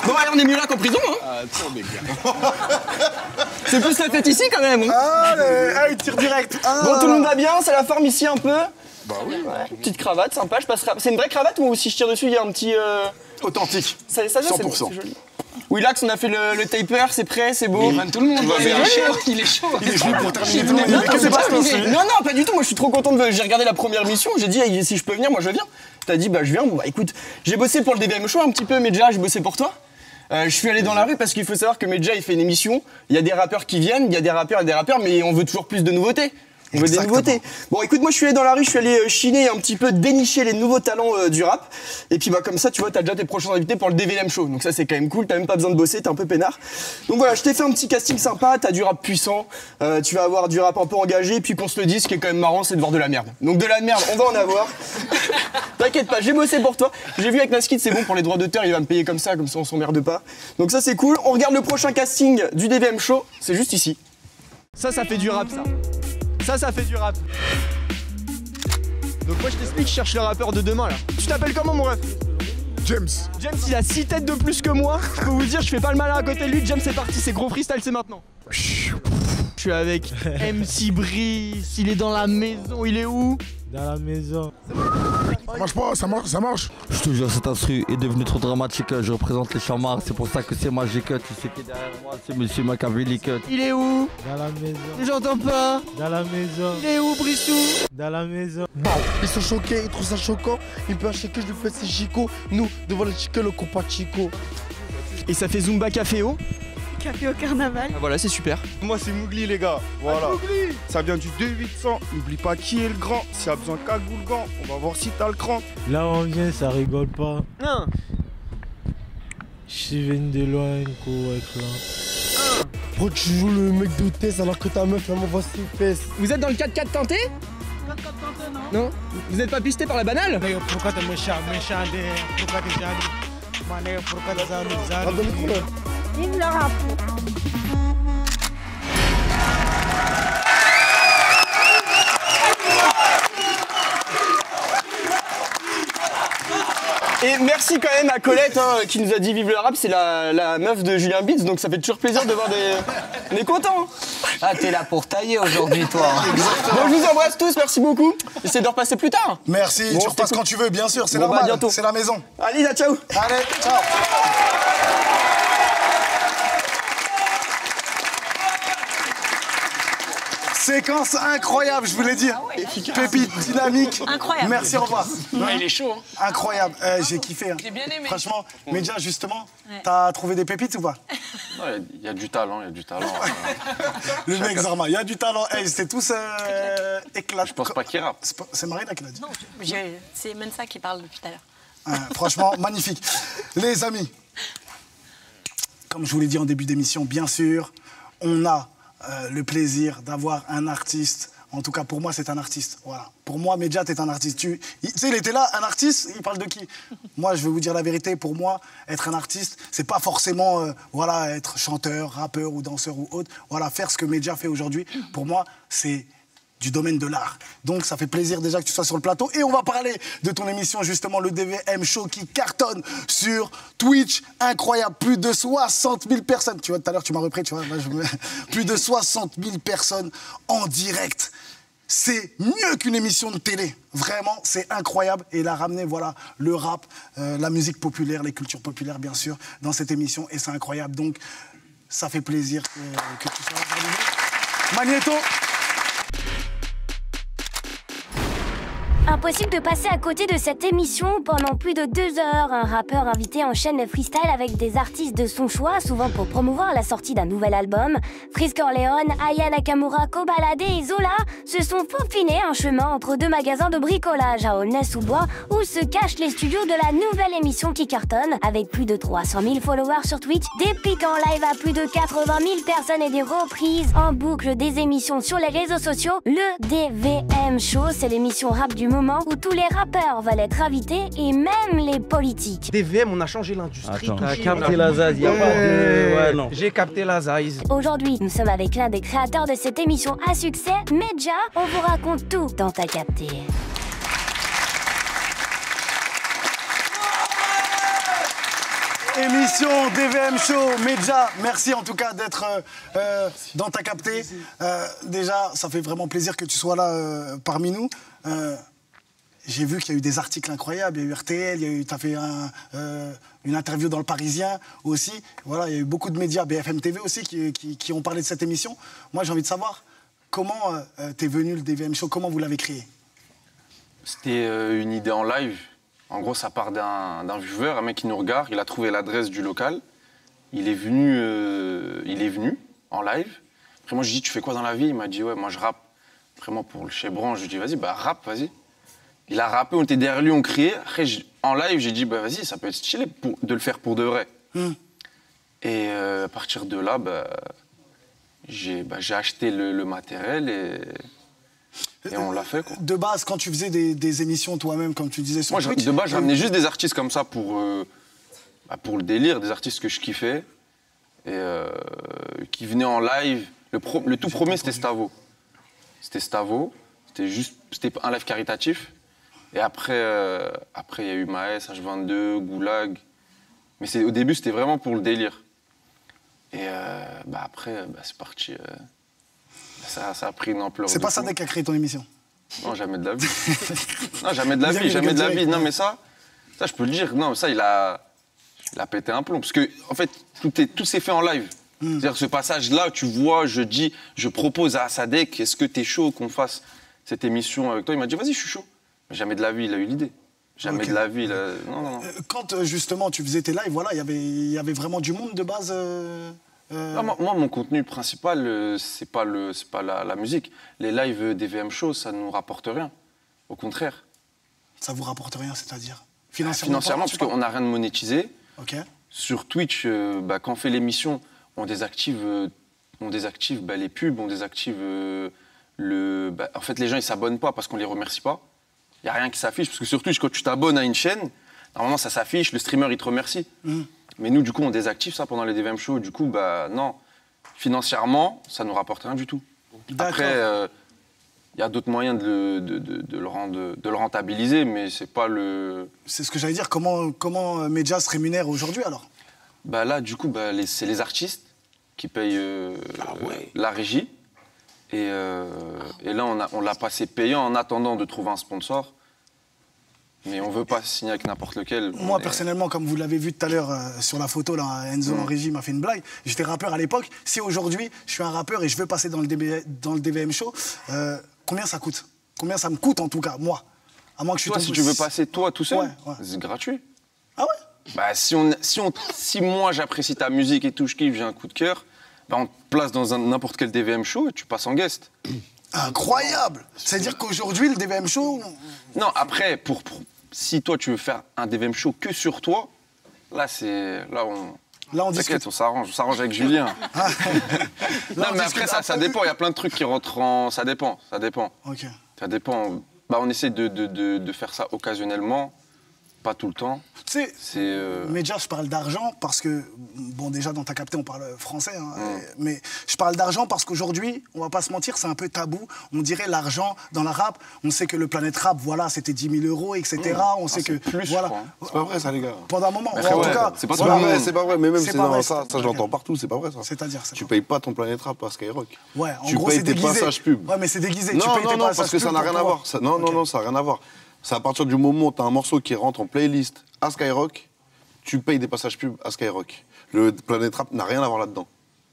Bon, allez, on est mieux là qu'en prison, hein. Attends, mes gars. C'est plus la fête ici, quand même. Hein. Allez, tire direct. Bon, tout le monde va bien, c'est la forme ici un peu. Bah oui. Ouais, petite cravate, sympa. Je passerai... C'est une vraie cravate ou si je tire dessus, il y a un petit... Authentique. Ça, 100%. c'est joli. Willax, on a fait le taper, c'est prêt, c'est beau. Il vanne tout le monde. Il est chaud. Il est chaud pour terminer. Non, pas du tout. Moi, je suis trop content de. J'ai regardé la première émission. J'ai dit, si je peux venir, moi, je viens. T'as dit, bah, je viens. Bon, bah, écoute, j'ai bossé pour le DVM Show un petit peu, mais déjà, j'ai bossé pour toi. Je suis allé dans la rue parce qu'il faut savoir que Medja, il fait une émission. Il y a des rappeurs qui viennent, il y a des rappeurs, mais on veut toujours plus de nouveautés. On veut des nouveautés. Bon, écoute, moi, je suis allé dans la rue, je suis allé chiner un petit peu, dénicher les nouveaux talents du rap. Et puis, bah, comme ça, tu vois, t'as déjà tes prochains invités pour le DVM Show. Donc ça, c'est quand même cool. T'as même pas besoin de bosser, t'es un peu peinard. Donc voilà, je t'ai fait un petit casting sympa. T'as du rap puissant. Tu vas avoir du rap un peu engagé. Puis qu'on se le dise, ce qui est quand même marrant, c'est de voir de la merde. Donc de la merde, on va en avoir. T'inquiète pas, j'ai bossé pour toi. J'ai vu avec Naskid, c'est bon pour les droits d'auteur, il va me payer comme ça on s'emmerde pas. Donc ça, c'est cool. On regarde le prochain casting du DVM Show. C'est juste ici. Ça fait du rap, ça. Ça fait du rap. Donc moi je t'explique, je cherche le rappeur de demain là. Tu t'appelles comment mon ref? James. James, il a 6 têtes de plus que moi. Je peux vous dire, je fais pas le malin à côté de lui. James, c'est parti, c'est gros freestyle, c'est maintenant. Je suis avec MC Brice, il est dans la maison, il est où? Dans la maison. Ça marche pas, ça marche. Je te jure, cet instru est devenu trop dramatique. Je représente les chamards, c'est pour ça que c'est magique. Tu sais qui est derrière moi, c'est Monsieur Machiavélique. Il est où? Dans la maison. J'entends pas. Dans la maison. Il est où, Brissou? Dans la maison. Bon, ils sont choqués, ils trouvent ça choquant. Ils peuvent acheter que je lui fais ses chicots. Nous, devant le chico, le compas chico. Et ça fait Zumba Caféo. Café au carnaval. Ah, voilà, c'est super. Moi, c'est Mougli, les gars. Voilà. Ça vient du 2800. N'oublie pas qui est le grand. S'il y a besoin cagoule le gant, on va voir si t'as le cran. Là où on vient, ça rigole pas. Non. Je suis venu de loin, avec là. Pourquoi tu joues le mec de test alors que ta meuf, elle m'envoie ses fesses? Vous êtes dans le 4x4 teinté? 4x4 teinté, non. Non. Vous n'êtes pas pisté par la banale? Mais pourquoi t'es méchant, pourquoi t'es jaloux? Pourquoi t'es jaloux? Vive le rap. Et merci quand même à Colette hein, qui nous a dit vive le rap, c'est la meuf de Julien Beats, donc ça fait toujours plaisir de voir des... On est contents. Ah, t'es là pour tailler aujourd'hui, toi. Bon, je vous embrasse tous, merci beaucoup. Essayez de repasser plus tard. Merci, bon, tu repasses quand tu veux, bien sûr, c'est normal, bientôt. C'est la maison. Allez, là, ciao. Allez, ciao. Séquence incroyable, je vous l'ai dit. Pépite, dynamique. Incroyable. Merci, au revoir. Non, il est chaud. Hein. Incroyable. J'ai kiffé. Hein. J'ai bien aimé. Franchement, Medja, justement, t'as trouvé des pépites ou pas? Il y a du talent, il y a du talent. Le mec Zarma, il y a du talent. Hey, c'était tous éclatés. Je pense pas qu'il rappe. C'est Marina qui l'a dit. Non, c'est Mensa qui parle depuis tout à l'heure. Franchement, magnifique. Les amis, comme je vous l'ai dit en début d'émission, bien sûr, on a le plaisir d'avoir un artiste. En tout cas, pour moi, c'est un artiste. Voilà. Pour moi, Medja, t'es un artiste. Tu sais, il était là, un artiste, il parle de qui? Moi, je vais vous dire la vérité. Pour moi, être un artiste, c'est pas forcément voilà, être chanteur, rappeur ou danseur ou autre. Voilà, faire ce que Medja fait aujourd'hui, pour moi, c'est du domaine de l'art. Donc, ça fait plaisir déjà que tu sois sur le plateau. Et on va parler de ton émission, justement, le DVM Show qui cartonne sur Twitch. Incroyable, plus de 60 000 personnes. Tu vois, tout à l'heure, tu m'as repris, tu vois. Là, plus de 60 000 personnes en direct. C'est mieux qu'une émission de télé. Vraiment, c'est incroyable. Et il a ramené, voilà, le rap, la musique populaire, les cultures populaires, bien sûr, dans cette émission. Et c'est incroyable. Donc, ça fait plaisir que tu sois là pour nous. Magnéto. Impossible de passer à côté de cette émission pendant plus de 2 heures. Un rappeur invité enchaîne le freestyle avec des artistes de son choix, souvent pour promouvoir la sortie d'un nouvel album. Frisk Orleans, Aya Nakamura, Kobalade et Zola se sont faufilés un chemin entre 2 magasins de bricolage à Aulnay-sous-Bois où se cachent les studios de la nouvelle émission qui cartonne. Avec plus de 300 000 followers sur Twitch, des pics en live à plus de 80 000 personnes et des reprises en boucle des émissions sur les réseaux sociaux. Le DVM Show, c'est l'émission rap du moment où tous les rappeurs veulent être invités et même les politiques. DVM, on a changé l'industrie. T'as capté la zaze, y a pas de... Ouais, non. J'ai capté la zaze. Aujourd'hui, nous sommes avec l'un des créateurs de cette émission à succès, Medja. On vous raconte tout dans T'as capté. Émission DVM Show, Medja, merci en tout cas d'être dans T'as capté. Déjà, ça fait vraiment plaisir que tu sois là parmi nous. J'ai vu qu'il y a eu des articles incroyables, il y a eu RTL, tu as fait une interview dans Le Parisien aussi. Voilà, il y a eu beaucoup de médias, BFM TV aussi, qui ont parlé de cette émission. Moi, j'ai envie de savoir comment t'es venu le DVM Show, comment vous l'avez créé? C'était une idée en live. En gros, ça part d'un viewer, un mec qui nous regarde, il a trouvé l'adresse du local. Il est venu en live. Après, moi, je lui ai dit, tu fais quoi dans la vie? Il m'a dit, ouais, moi, je rappe. Après, moi, pour le chébran, je lui ai dit, vas-y, bah, rappe, vas-y. Il a rappé, on était derrière lui, on criait. Après, en live, j'ai dit, bah, vas-y, ça peut être stylé de le faire pour de vrai. Et à partir de là, j'ai acheté le matériel et on l'a fait, quoi. De base, quand tu faisais des émissions toi-même, comme tu disais sur Twitch... De base, je ramenais juste des artistes comme ça pour le délire, des artistes que je kiffais et qui venaient en live. Le tout premier, c'était Stavo. C'était un live caritatif. Et après, il y a eu Maes, H22, Goulag. Mais au début, c'était vraiment pour le délire. Et après, c'est parti. Ça a pris une ampleur. C'est pas Sadek qui a créé ton émission? Non, jamais de la vie. Non, jamais de la vie, jamais de la vie. Non, mais ça, je peux le dire. Non, ça, il a pété un plomb. Parce que, en fait, tout s'est fait en live. C'est-à-dire, ce passage-là, tu vois, je propose à Sadek, est-ce que t'es chaud qu'on fasse cette émission avec toi? Il m'a dit, vas-y, je suis chaud. Mais jamais de la vie, il a eu l'idée. Jamais de la vie. Non. Quand, justement, tu faisais tes lives, voilà, il y avait vraiment du monde de base Moi, mon contenu principal, c'est pas la musique. Les lives des VM Shows, ça nous rapporte rien. Au contraire. Ça vous rapporte rien, c'est-à-dire Financièrement, parce qu'on n'a rien de monétisé. Ok. Sur Twitch, quand on fait l'émission, on désactive les pubs, on désactive en fait, les gens, ils s'abonnent pas parce qu'on les remercie pas. Il n'y a rien qui s'affiche, parce que sur Twitch, quand tu t'abonnes à une chaîne, normalement, ça s'affiche, le streamer, il te remercie. Mais nous, du coup, on désactive ça pendant les DVM Shows. Du coup, non, financièrement, ça ne nous rapporte rien du tout. Après, il y a d'autres moyens de le rentabiliser, mais c'est pas le... C'est ce que j'allais dire. Comment Medja se rémunère aujourd'hui, alors? Là, du coup, c'est les artistes qui payent la régie. Et là, on l'a passé payant en attendant de trouver un sponsor. Mais on veut pas signer avec n'importe lequel. Moi, personnellement, comme vous l'avez vu tout à l'heure sur la photo, là, Enzo en régie m'a fait une blague. J'étais rappeur à l'époque. Si aujourd'hui, je suis un rappeur et je veux passer dans le DVM Show, combien ça coûte? Combien ça me coûte, en tout cas, moi? À moins que je toi, si tu veux passer toi tout seul, c'est gratuit. Ah ouais? Bah, si moi j'apprécie ta musique et tout, je kiffe, j'ai un coup de cœur, bah, on te place dans n'importe quel DVM Show et tu passes en guest. Incroyable! C'est-à-dire qu'aujourd'hui, le DVM Show... Non, après, si toi tu veux faire un DVM Show que sur toi, là on discute. On s'arrange avec Julien. Non, mais après ça dépend, il y a plein de trucs qui rentrent en... Ça dépend. Ok. Ça dépend. Bah, on essaie de faire ça occasionnellement, pas tout le temps. Tu sais, Medja, je parle d'argent parce que, bon, déjà dans Ta Capté, on parle français, hein, mais je parle d'argent parce qu'aujourd'hui, on va pas se mentir, c'est un peu tabou. On dirait l'argent dans la rap. On sait que le Planète Rap, voilà, c'était 10 000 €, etc. On sait que. Plus, voilà. C'est pas vrai, ça, les gars. Pendant un moment, Mais en tout cas. c'est pas vrai, mais même ça je l'entends partout, c'est pas vrai ça. C'est-à-dire, tu payes pas ton Planète Rap à Skyrock. Ouais, en tu gros, payes c'est tes déguisé. passages pub. Ouais, mais c'est déguisé. Non, parce que ça n'a rien à voir. Non, ça n'a rien à voir. C'est à partir du moment où tu as un morceau qui rentre en playlist à Skyrock, tu payes des passages pub à Skyrock. Le Planète Rap n'a rien à voir là-dedans.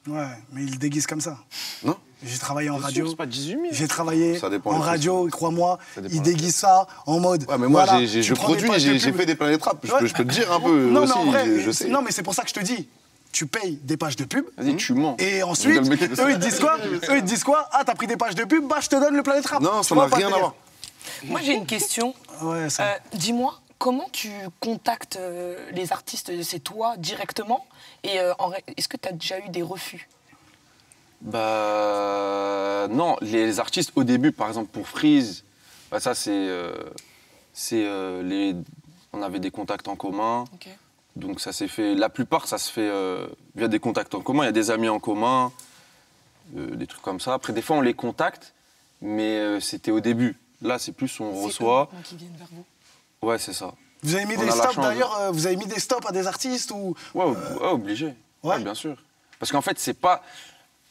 Ouais, mais il le déguise comme ça. Non. J'ai travaillé en radio. C'est pas 18 000. J'ai travaillé en radio, crois-moi. Il déguise ça en mode. Ouais, mais moi, voilà, je produis, j'ai fait des Planète Rap. Je peux te dire un peu non, aussi, mais en vrai, je sais. Non, mais c'est pour ça que je te dis. Tu payes des pages de pub. Vas-y, tu mens. Et ensuite, eux, ils te disent quoi? Ah, t'as pris des pages de pub, bah, je te donne le Planète Rap. Non, ça n'a rien à voir. Moi, j'ai une question. Ouais, dis-moi, comment tu contactes les artistes? C'est toi directement? Et est-ce que tu as déjà eu des refus? Bah non, les artistes au début, par exemple pour Freeze, bah ça on avait des contacts en commun. Okay. Donc ça s'est fait, la plupart ça se fait via des contacts en commun, il y a des amis en commun, des trucs comme ça. Après des fois on les contacte, mais c'était au début. Là c'est plus on reçoit. C'est qui viennent vers vous? Ouais, c'est ça. Vous avez mis des stops d'ailleurs, vous avez mis des stops à des artistes ou? Ouais, obligé. Ouais, bien sûr. Parce qu'en fait c'est pas,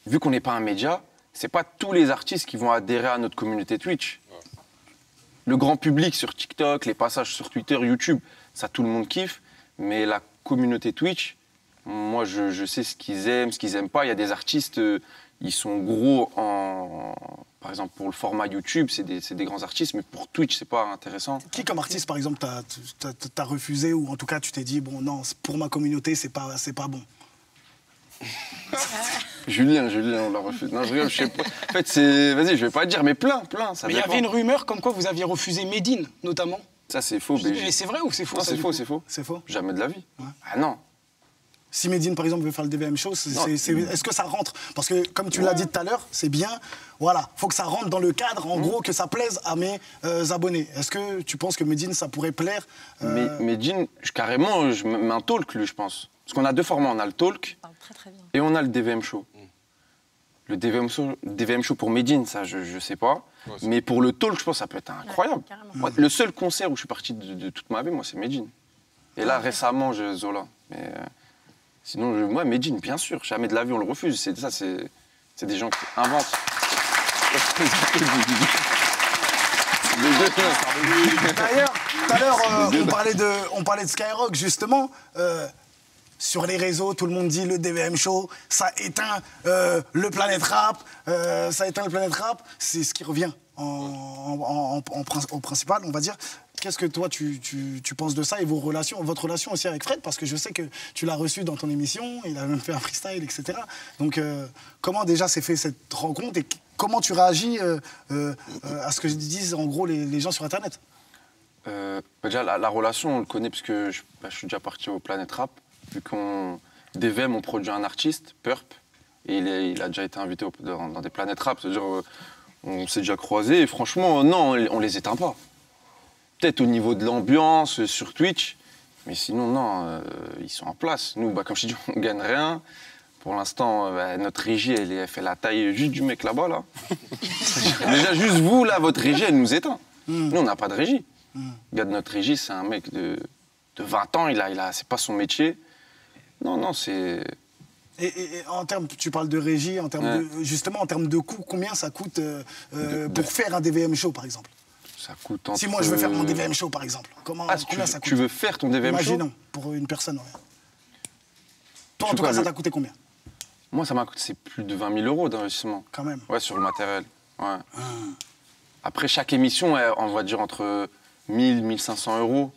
vu qu'on n'est pas un média, c'est pas tous les artistes qui vont adhérer à notre communauté Twitch. Le grand public sur TikTok, les passages sur Twitter, YouTube, ça tout le monde kiffe. Mais la communauté Twitch, moi je sais ce qu'ils aiment pas. Il y a des artistes, ils sont gros par exemple pour le format YouTube, c'est des grands artistes, mais pour Twitch c'est pas intéressant. Qui comme artiste par exemple t'as refusé ou en tout cas tu t'es dit bon non pour ma communauté c'est pas bon? Julien, on l'a refusé. Non, je rigole, je sais pas. En fait, vas-y, je vais pas dire, mais plein, ça mais il y avait une rumeur comme quoi vous aviez refusé Medine, notamment. Ça, c'est faux, BG. Mais c'est vrai ou c'est faux? Non, c'est faux, c'est faux. C'est faux? Jamais de la vie. Ouais. Ah non. Si Medine, par exemple, veut faire le DVM Show, est-ce que ça rentre? Parce que, comme tu l'as dit tout à l'heure, c'est bien, voilà, faut que ça rentre dans le cadre, en gros, que ça plaise à mes abonnés. Est-ce que tu penses que Medine, ça pourrait plaire Medine, carrément, je mets un talk, lui, je pense. Parce qu'on a deux formats, on a le talk et on a le DVM Show. Le DVM Show pour Medine, ça, je sais pas. Ouais, mais pour le talk, je pense que ça peut être incroyable. Moi, le seul concert où je suis parti de toute ma vie, moi, c'est Medine. Et là, récemment, j'ai Zola. Mais sinon, moi, Medine, bien sûr. Jamais de la vie, on le refuse. C'est des gens qui inventent. D'ailleurs, tout à l'heure, on parlait de Skyrock, justement. Sur les réseaux, tout le monde dit le DVM Show, ça éteint le Planète Rap, c'est ce qui revient au principal, on va dire. Qu'est-ce que toi, tu penses de ça et votre relation aussi avec Fred? Parce que je sais que tu l'as reçu dans ton émission, il a même fait un freestyle, etc. Donc, comment déjà s'est fait cette rencontre et comment tu réagis à ce que disent en gros les gens sur Internet? Déjà, la relation, on le connaît parce que je suis déjà parti au Planète Rap. Vu qu'on DVM, on produit un artiste, Purp, et il a déjà été invité dans des Planètes Rap, c'est-à-dire on s'est déjà croisés, et franchement, non, on les éteint pas. Peut-être au niveau de l'ambiance sur Twitch, mais sinon, non, ils sont en place. Nous, comme je dis, on gagne rien. Pour l'instant, notre régie, elle fait la taille juste du mec là-bas, là. Déjà, juste vous, là, votre régie, elle nous éteint. Nous, on n'a pas de régie. Le gars de notre régie, c'est un mec de 20 ans, c'est pas son métier. Non, c'est... Et en termes, tu parles de régie, justement en termes de coût, combien ça coûte pour faire un DVM Show, par exemple? Ça coûte entre... Si moi, je veux faire mon DVM show, par exemple, combien ça coûte? Tu veux faire ton DVM show? Imaginons, pour une personne, ouais. Toi, en tout cas, ça t'a coûté combien? Moi, ça m'a coûté plus de 20 000 euros d'investissement. Quand même. Ouais, sur le matériel. Ouais. Après, chaque émission, on va dire entre 1000 et 1500 euros.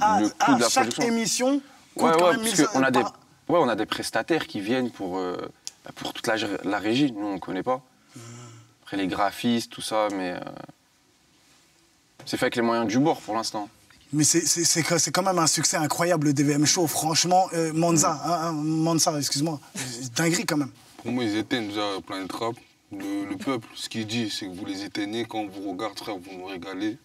Le coût de la chaque production. émission coûte quand même 1500 euros. On a des prestataires qui viennent pour toute la régie. Nous, on ne connaît pas. Après, les graphistes, tout ça, mais c'est fait avec les moyens du bord pour l'instant. Mais c'est quand même un succès incroyable, le DVM Show. Franchement, Monza, excuse-moi, dinguerie quand même. Pour moi, ils éteignent déjà Planet Rap. Le peuple, ce qu'il dit, c'est que vous les éteignez. Quand on vous regarde, frère, vous nous régalez.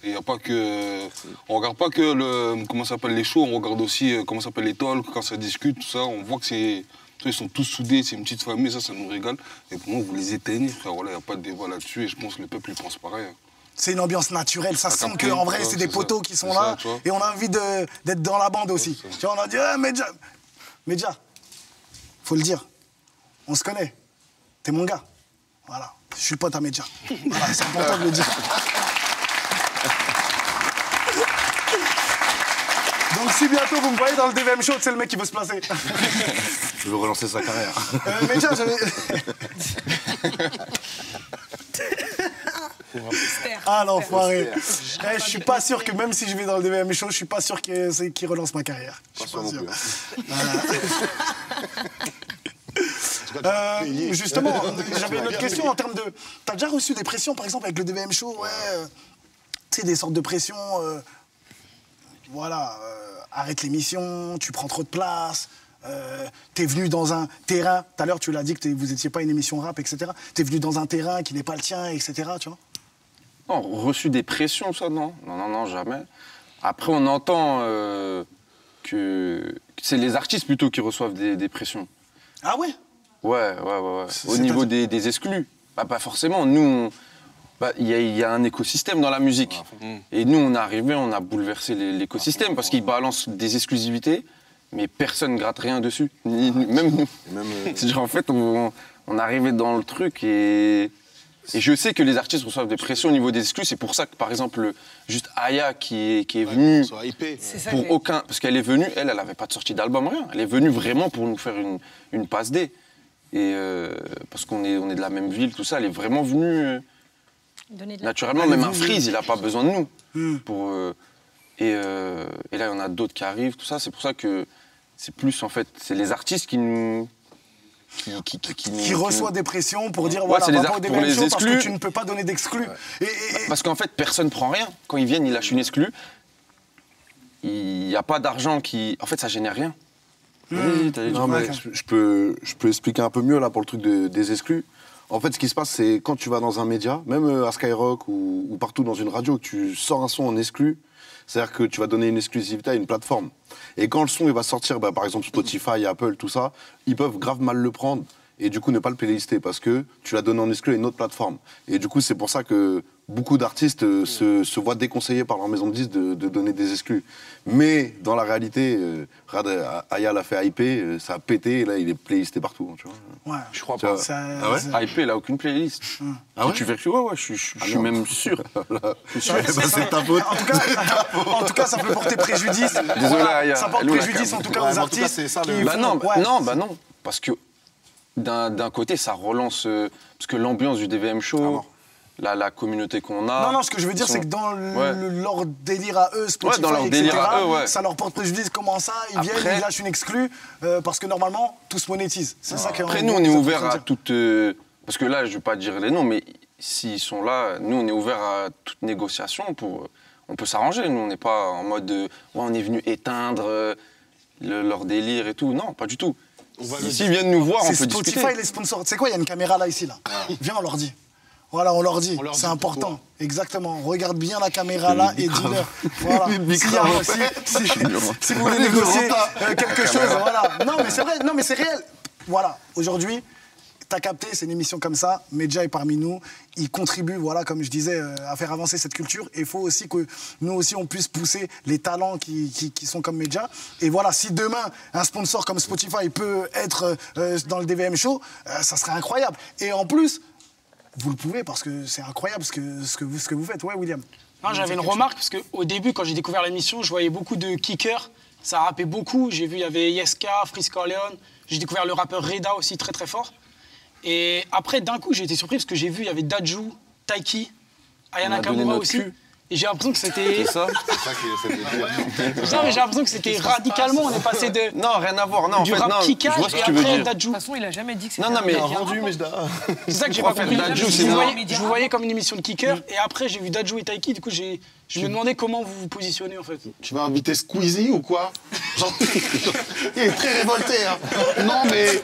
Et il n'y a pas que... On regarde pas que comment ça s'appelle les shows, on regarde aussi comment ça s'appelle les talks, quand ça discute, tout ça. On voit que c'est... Ils sont tous soudés, c'est une petite famille, ça nous régale. Et pour moi, vous les éteignez, frère. Voilà, il n'y a pas de débat là-dessus. Et je pense que le peuple, il pense pareil. C'est une ambiance naturelle, ça sent qu'en vrai, c'est des poteaux qui sont là. Et on a envie d'être dans la bande aussi. Tu vois, on a dit, Medja, faut le dire, on se connaît. T'es mon gars. Voilà, je suis pote à Medja. Voilà, c'est important de le dire. Donc si bientôt vous me voyez dans le DVM Show, c'est le mec qui veut se placer. Je veux relancer sa carrière. Medja, j'avais... Ah l'enfoiré. Je suis pas sûr que même si je vais dans le DVM Show, je suis pas sûr qu'il relance ma carrière. Je suis pas sûr. Justement, j'avais une autre question en termes de... T'as déjà reçu des pressions, par exemple, avec le DVM Show, tu sais, des sortes de pressions, arrête l'émission, tu prends trop de place, t'es venu dans un terrain, tout à l'heure tu l'as dit que vous étiez pas une émission rap, etc. T'es venu dans un terrain qui n'est pas le tien, etc., tu vois? Non, reçu des pressions, ça, non. Non, jamais. Après, on entend que c'est les artistes plutôt qui reçoivent des pressions. Ah ouais? Ouais. Au niveau des exclus. Pas forcément. Nous, il y a un écosystème dans la musique. Et nous, on est arrivé, on a bouleversé l'écosystème parce qu'ils balancent des exclusivités, mais personne ne gratte rien dessus. Même nous. C'est-à-dire, en fait, on est arrivé dans le truc et je sais que les artistes reçoivent des pressions au niveau des exclus. C'est pour ça que, par exemple, juste Aya qui est venue pour aucun... Parce qu'elle est venue, elle n'avait pas de sortie d'album, rien. Elle est venue vraiment pour nous faire une passe D. Et parce qu'on est de la même ville, tout ça, elle est vraiment venue naturellement. Même un Freeze, il n'a pas besoin de nous. Et là, il y en a d'autres qui arrivent, tout ça. C'est pour ça que c'est plus, en fait, c'est les artistes qui nous... Qui reçoit des pressions pour dire voilà, va pas au DVM Show parce que tu ne peux pas donner d'exclus. Parce qu'en fait, personne ne prend rien. Quand ils viennent, ils lâchent une exclue. Il n'y a pas d'argent qui... En fait, ça génère rien. Non, mais je peux expliquer un peu mieux là pour le truc des exclus. En fait, ce qui se passe, c'est quand tu vas dans un média, même à Skyrock ou partout dans une radio, que tu sors un son en exclu, c'est-à-dire que tu vas donner une exclusivité à une plateforme. Et quand le son il va sortir, par exemple Spotify, Apple, tout ça, ils peuvent grave mal le prendre et du coup ne pas le playlister parce que tu l'as donné en exclu à une autre plateforme. Et du coup, c'est pour ça que beaucoup d'artistes se voient déconseillés par leur maison de disques de donner des exclus. Mais dans la réalité, Aya l'a fait hyper, ça a pété et là il est playlisté partout. Tu vois. Ouais, je crois pas. Ah ouais? Hyper, il n'a aucune playlist. Ah ouais? Tu vérifies? Ouais, je suis même sûr. C'est ta faute. En tout cas, ça peut porter préjudice. Désolé, Aya. Ça porte préjudice en tout cas aux artistes. Non. Parce que d'un côté, ça relance... parce que l'ambiance du DVM Show... La communauté qu'on a... Non, ce que je veux dire, c'est que dans leur délire à eux, Spotify, dans leur etc., ça leur porte préjudice. Comment ça? Ils viennent, ils lâchent une exclue, parce que normalement, tout se monétise. C'est ça Après, nous, on est ouvert à toute... parce que là, je ne vais pas dire les noms, mais s'ils sont là, nous, on est ouvert à toute négociation. On peut s'arranger. Nous, on n'est pas en mode... on est venu éteindre leur délire et tout. Non, pas du tout. S'ils viennent nous voir, on peut discuter. C'est Spotify, les sponsors. Tu sais quoi, il y a une caméra là, ici, là. Viens, on leur dit. Voilà, on leur dit, c'est important. Exactement. Regarde bien la caméra là et dis-leur. Voilà. Si vous voulez négocier quelque chose, voilà. Non, mais c'est vrai, non, mais c'est réel. Voilà, aujourd'hui, t'as capté, c'est une émission comme ça. Medja est parmi nous. Il contribue, voilà, comme je disais, à faire avancer cette culture. Et il faut aussi que nous aussi, on puisse pousser les talents qui sont comme Medja. Et voilà, si demain, un sponsor comme Spotify peut être dans le DVM Show, ça serait incroyable. Et en plus... vous le pouvez parce que c'est incroyable ce que vous faites. Ouais, William. Non, j'avais une remarque parce qu'au début, quand j'ai découvert l'émission, je voyais beaucoup de kickers. Ça rappait beaucoup. J'ai vu, il y avait Yeska, Freeze Corleone. J'ai découvert le rappeur Reda aussi très très fort. Et après, d'un coup, j'ai été surpris parce que j'ai vu, il y avait Dadju, Taiki, Ayana Kamura aussi. Et j'ai l'impression que c'était. C'est ça. C'est ça qui essaie de dire. Non, mais j'ai l'impression que c'était radicalement. On est passé de. Non, rien à voir. Non, en du fait, rap non. kickage Je vois ce que et tu veux après dire. Dadju. De toute façon, il a jamais dit que c'était. Non, non, mais rendu, mais je dois. C'est ça que j'ai Pourquoi pas faire compris. Dadju, Je c'est vous mort. voyais comme une émission de kicker. Et après, j'ai vu Dadju et Taiki. Du coup, je me demandais comment vous vous positionnez en fait. Tu vas inviter Squeezie ou quoi? Genre, il est très révolté. Hein. Non, mais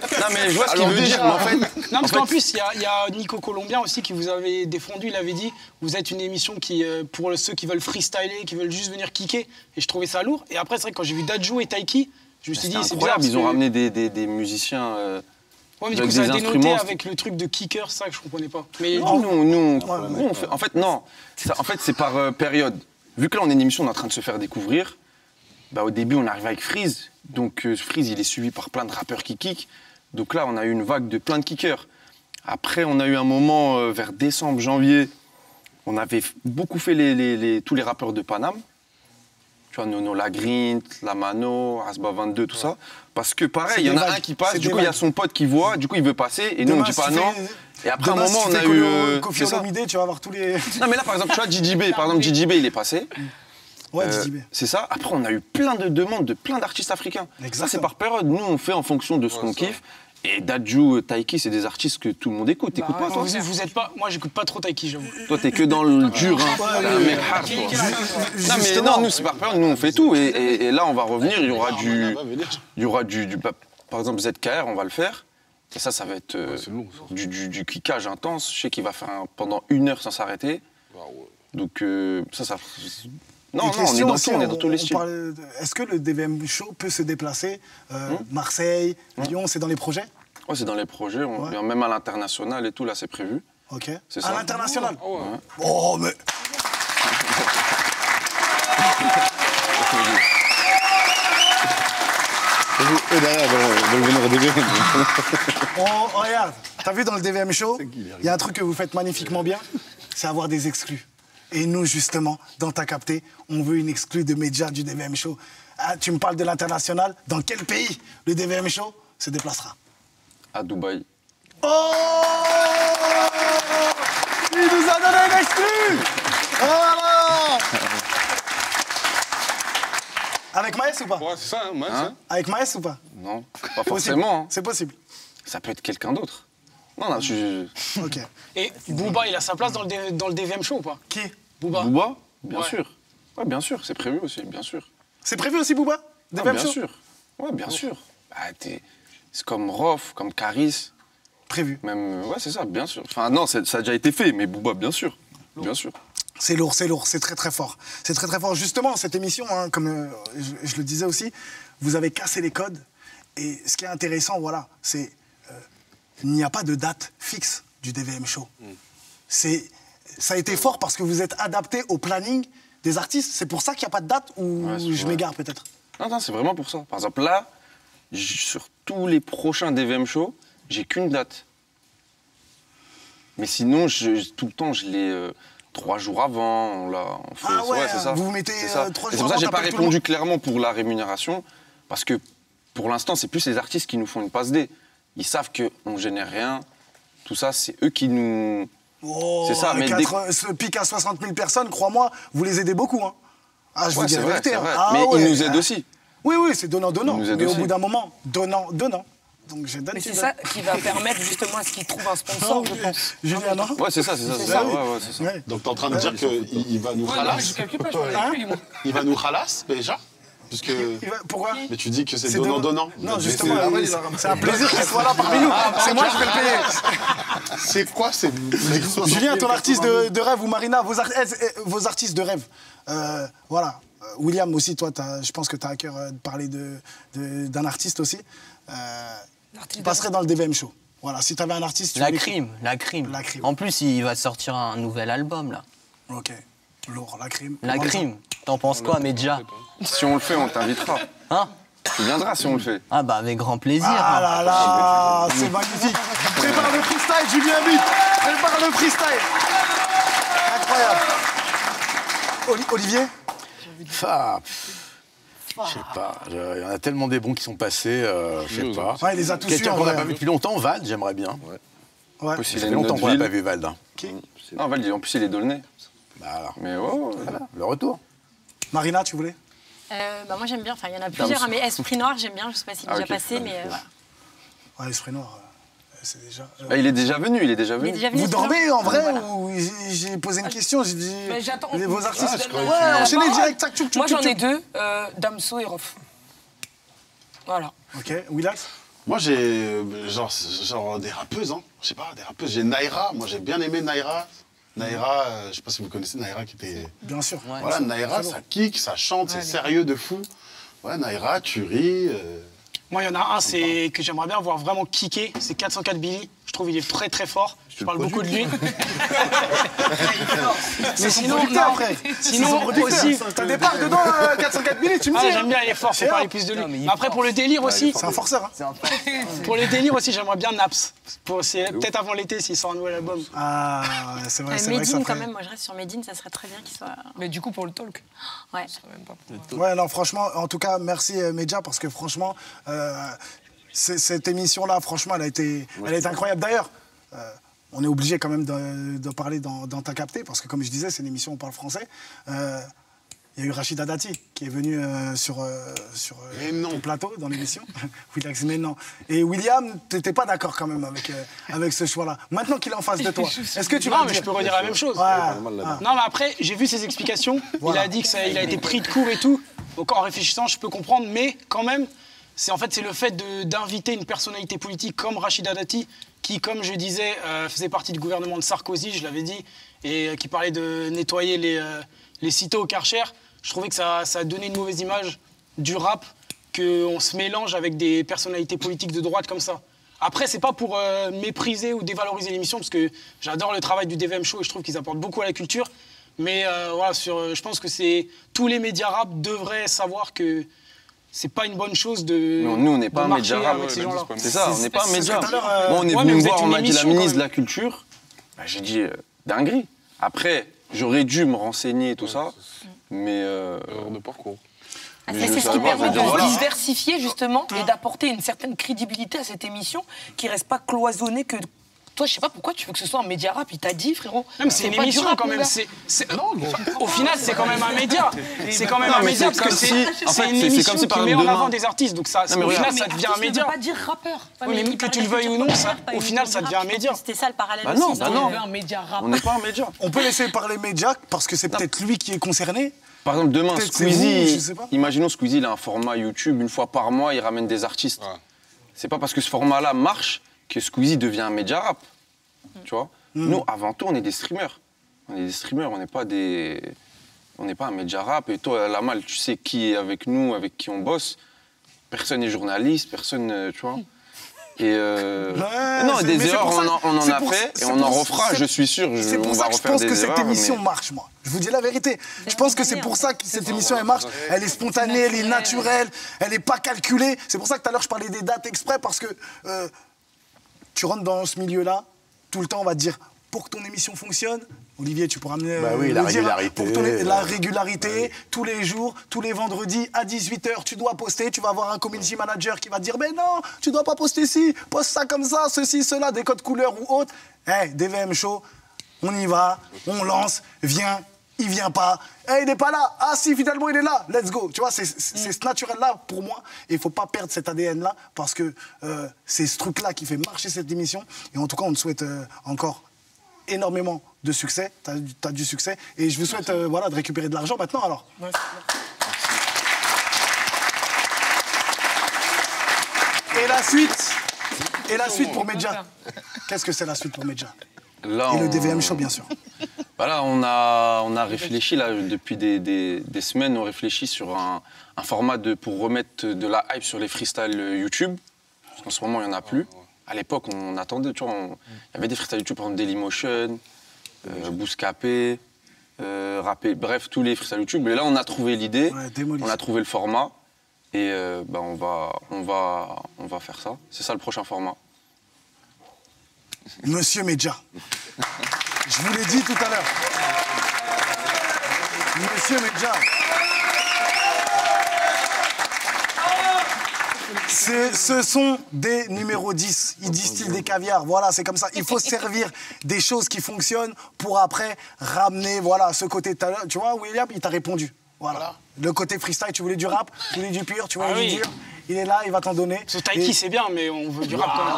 je vois ce qu'il veut dire. Mais en fait, non, parce qu'en plus, il y a Nico Colombien aussi qui vous avait défendu. Il avait dit vous êtes une émission qui, pour ceux qui veulent freestyler, qui veulent juste venir kicker. Et je trouvais ça lourd. Et après, c'est vrai que quand j'ai vu Dadju et Taiki, je me suis dit c'est bizarre. Ils ont ramené des musiciens. Ouais, mais du coup, ça a dénoté avec le truc de kicker, ça que je comprenais pas. Mais nous, on fait. En fait, non. En fait, c'est par période. Vu que là, on est une émission, on est en train de se faire découvrir. Bah, au début, on arrive avec Freeze. Donc, Freeze, il est suivi par plein de rappeurs qui kickent. Donc là, on a eu une vague de plein de kickers. Après, on a eu un moment, vers décembre, janvier, on avait beaucoup fait tous les rappeurs de Paname. Tu vois, Nono Lagrint, Lamano, Asba 22, tout ça. Parce que pareil, il y en a un qui passe, du coup, il y a son pote qui voit, du coup, il veut passer, et nous, on dit pas non. Et après un moment, on a eu. Kofi Olomide, tu vas voir tous les. Non, mais là, par exemple, tu vois, JJB, il est passé. Ouais, JJB. C'est ça. Après, on a eu plein de demandes de plein d'artistes africains. Exactement. Ça, c'est par période. Nous, on fait en fonction de ce qu'on kiffe. Et Dadju, Taiki, c'est des artistes que tout le monde écoute. T'écoutes pas, toi? Vous êtes pas. Moi, j'écoute pas trop Taiki, j'avoue. Toi, t'es que dans le dur, hein. Un mec hard, toi. Non, mais non, nous, c'est par période. Nous, on fait tout. Et là, on va revenir. Il y aura du. Par exemple, ZKR, on va le faire. Et ça va être du kickage intense. Je sais qu'il va faire pendant 1 heure sans s'arrêter. Donc, ça. Non, on est dans tout, on est dans tous les styles. Est-ce que le DVM Show peut se déplacer Marseille, Lyon, c'est dans les projets? Ouais, c'est dans les projets. Même à l'international et tout, là, c'est prévu. Ok. C'est à ça. l'international? Oh, mais. Eux derrière veulent venir au DVM. Regarde, t'as vu dans le DVM Show, il y a un truc que vous faites magnifiquement bien, c'est avoir des exclus. Et nous, justement, dans Ta Capté, on veut une exclue de médias du DVM Show. Ah, tu me parles de l'international, dans quel pays le DVM Show se déplacera? À Dubaï. Oh! Il nous a donné une exclue! Voilà! Avec Maës ou pas? Ouais, c'est ça, hein, Maës. Hein? Avec Maës ou pas? Non, pas forcément. Hein. C'est possible. Ça peut être quelqu'un d'autre. Non, Ok. Et Booba, il a sa place dans le DVM Show ou pas? Qui? Booba, bien sûr. Ouais, bien sûr, c'est prévu aussi, bien sûr. C'est prévu aussi, Booba? DVM Bien Show? sûr. Ouais, bien sûr. Bah, c'est comme Rof, comme Caris. Prévu. Même, ouais, c'est ça, bien sûr. Enfin, non, ça a déjà été fait, mais Booba, bien sûr. Bien sûr. C'est lourd, c'est très très fort. C'est très très fort. Justement, cette émission, hein, comme je le disais aussi, vous avez cassé les codes. Et ce qui est intéressant, voilà, c'est il n'y a pas de date fixe du DVM Show. Ça a été fort parce que vous êtes adapté au planning des artistes. C'est pour ça qu'il n'y a pas de date ou je m'égare peut-être? Non, c'est vraiment pour ça. Par exemple, là, sur tous les prochains DVM Show, j'ai qu'une date. Mais sinon, tout le temps, je l'ai 3 jours avant. On fait, c'est ça. Vous mettez 3 jours avant. C'est pour ça que j'ai pas répondu clairement pour la rémunération. Parce que pour l'instant, c'est plus les artistes qui nous font une passe D. Ils savent qu'on ne génère rien. Tout ça, c'est eux qui nous... Oh, c'est ça, mais ce pic à 60 000 personnes, crois-moi, vous les aidez beaucoup. Hein. Ah, je vous dis la vérité. Mais ils nous aident aussi. Oui, c'est donnant-donnant. Mais au bout d'un moment, donnant-donnant. Donc je donne. Mais c'est ça qui va permettre justement à ce qu'ils trouvent un sponsor, je pense. Julien, non? Ouais, c'est ça. Donc t'es en train de dire qu'il va nous ralasse? Il va nous ralasse, déjà? Puisque... Pourquoi? Mais tu dis que c'est donnant-donnant. Non, justement, c'est un plaisir qu'il soit là parmi nous. C'est moi qui vais le payer. C'est quoi ces... Julien, ton artiste de rêve, ou Marina, vos artistes de rêve. Voilà. William aussi, toi, je pense que tu as à cœur de parler d'un artiste aussi. Qui passerait dans le DVM Show. Voilà, si tu avais un artiste... La crime. En plus, il va sortir un nouvel album, là. Ok. Lourd, La crime. La crime. T'en penses quoi, Medja? Si on le fait, on t'invitera. Hein? Tu viendras si on le fait. Ah bah avec grand plaisir. Ah là là, c'est magnifique. Prépare le freestyle, Julien But. Prépare le freestyle. Incroyable. Olivier? Je sais pas, il y en a tellement des bons qui sont passés, je sais pas. Ouais, il les a tous Quelqu'un eus, qu'on n'a ouais. pas vu depuis longtemps, Vald, j'aimerais bien. Ouais. Ça fait longtemps qu'on n'a pas vu Vald. Hein. Non, Vald, en plus, il est d'Aulnay. Mais voilà, le retour. Marina, tu voulais? Moi j'aime bien, enfin il y en a plusieurs, hein, mais Esprit Noir j'aime bien, je sais pas s'il est déjà passé, mais voilà. Ouais, Esprit Noir, c'est déjà... Il est déjà venu, il est déjà venu. Vous dormez en vrai ou j'ai posé une question, j'ai dit... Mais j'attends. Vos artistes... Ouais, enchaînez direct, tac, tchouk, tchouk, Moi j'en tchouk. ai deux, Damso et Rof. Voilà. Ok, Willax? Moi, j'ai genre des rappeuses, hein. Je sais pas, des rappeuses. J'ai Naira, moi j'ai bien aimé Naira. Naira, je sais pas si vous connaissez Naira qui était... Bien sûr. Voilà, Naira, ça kick, ça chante, c'est sérieux de fou. Ouais, Naira, tu ris. Moi, il y en a un que j'aimerais bien voir vraiment kicker, c'est 404 Billy. Je trouve qu'il est très très fort. Je parle beaucoup de lui. Mais sinon, après. Sinon aussi. T'as des parts dedans, 404 minutes, tu me dis. J'aime bien, il est fort, faut parler plus de lui. Après, pour le délire aussi. C'est un forceur. Pour le délire aussi, j'aimerais bien Naps. C'est peut-être avant l'été s'il sort un nouvel album. Ah, c'est vrai, c'est vrai. Medine quand même, moi je reste sur Medine, ça serait très bien qu'il soit. Mais du coup, pour le talk. Ouais. Ouais, non, franchement, en tout cas, merci Medja, parce que franchement, cette émission-là, franchement, elle a été incroyable. D'ailleurs, on est obligé quand même de parler dans Ta Capté, parce que comme je disais, c'est une émission où on parle français. Il y a eu Rachida Dati qui est venu sur ton plateau dans l'émission. Willax, mais non. Et William, t'étais pas d'accord quand même avec ce choix-là. Maintenant qu'il est en face de toi, est-ce que tu vas Non, me mais dire je peux redire la même chose. Ouais. Non, mais après, j'ai vu ses explications. Voilà. Il a dit qu'il a été pris de court et tout. Donc en réfléchissant, je peux comprendre, mais quand même, c'est le fait d'inviter une personnalité politique comme Rachida Dati, qui, comme je disais, faisait partie du gouvernement de Sarkozy, je l'avais dit, et qui parlait de nettoyer les cités au Karcher. Je trouvais que ça a donné une mauvaise image du rap, qu'on se mélange avec des personnalités politiques de droite comme ça. Après, c'est pas pour mépriser ou dévaloriser l'émission, parce que j'adore le travail du DVM Show et je trouve qu'ils apportent beaucoup à la culture. Mais voilà, je pense que tous les médias rap devraient savoir que c'est pas une bonne chose de. Non, nous, on n'est pas un média rap. C'est ça, on n'est pas un média. Moi, on est venu me voir, on m'a dit la ministre de la Culture. Bah, j'ai dit dinguerie. Après, j'aurais dû me renseigner et tout ça, mais. de parcours. C'est ce qui permet de diversifier justement et d'apporter une certaine crédibilité à cette émission qui reste pas cloisonnée que. Toi, je sais pas pourquoi tu veux que ce soit un média rap. Il t'a dit, frérot. Non, mais c'est une émission quand même. Au final, c'est quand même un média. C'est quand même un média parce que c'est une émission qui met en avant des artistes. Donc au final, ça devient un média. Tu ne peux pas dire rappeur. Oui, mais que tu le veuilles ou non, au final, ça devient un média. C'était ça le parallèle aussi. Non, un média rap. On n'est pas un média. On peut laisser parler média parce que c'est peut-être lui qui est concerné. Par exemple, demain, Squeezie, imaginons Squeezie, il a un format YouTube, une fois par mois, il ramène des artistes. C'est pas parce que ce format-là marche que Squeezie devient un média rap. Tu vois, nous, avant tout, on est des streamers. On est des streamers, on n'est pas un média rap. Et toi, Lamal, tu sais qui est avec nous, avec qui on bosse. Personne n'est journaliste, personne, tu vois. Et non, des erreurs, on en a fait et on en refera, je suis sûr. C'est pour ça que je pense que cette émission marche, moi. Je vous dis la vérité. Je pense que c'est pour ça que cette émission, elle marche. Elle est spontanée, elle est naturelle, elle n'est pas calculée. C'est pour ça que tout à l'heure, je parlais des dates exprès, parce que tu rentres dans ce milieu-là, tout le temps, on va te dire, pour que ton émission fonctionne, Olivier, tu pourras amener la régularité. La régularité, tous les jours, tous les vendredis, à 18h, tu dois poster, tu vas avoir un community manager qui va te dire, mais non, tu dois pas poster ci, poste ça comme ça, ceci, cela, des codes couleurs ou autres. Hey, DVM Show, on y va, on lance, viens, il vient pas. Hey, il n'est pas là. Ah si, finalement, il est là. Let's go. Tu vois, c'est ce naturel-là pour moi. Et il ne faut pas perdre cet ADN-là parce que c'est ce truc-là qui fait marcher cette émission. Et en tout cas, on te souhaite encore énormément de succès. Tu as du succès. Et je vous souhaite voilà, de récupérer de l'argent maintenant, alors. Ouais. Et la suite pour Medja. Qu'est-ce que c'est la suite pour Medja? Et le DVM Show, bien sûr. Voilà, on a réfléchi là, depuis des semaines, on réfléchit sur un format pour remettre de la hype sur les freestyles YouTube. Parce qu'en ce moment, il n'y en a plus. À l'époque, on attendait, tu vois, il y avait des freestyles YouTube, par exemple Dailymotion, Bouscapé, Rappé, bref, tous les freestyles YouTube. Et là, on a trouvé l'idée, on a trouvé le format. Et bah, on va faire ça. C'est ça le prochain format. Monsieur Medja, je vous l'ai dit tout à l'heure. Monsieur Medja, ce sont des numéros 10. Ils distillent des caviars. Voilà, c'est comme ça. Il faut servir des choses qui fonctionnent pour après ramener, voilà, ce côté. Tu vois, William, il t'a répondu. Voilà. Le côté freestyle, tu voulais du rap, tu voulais du pur, tu voulais du dur. Il est là, il va t'en donner. Ce Taiki, c'est bien, mais on veut du rap quand même.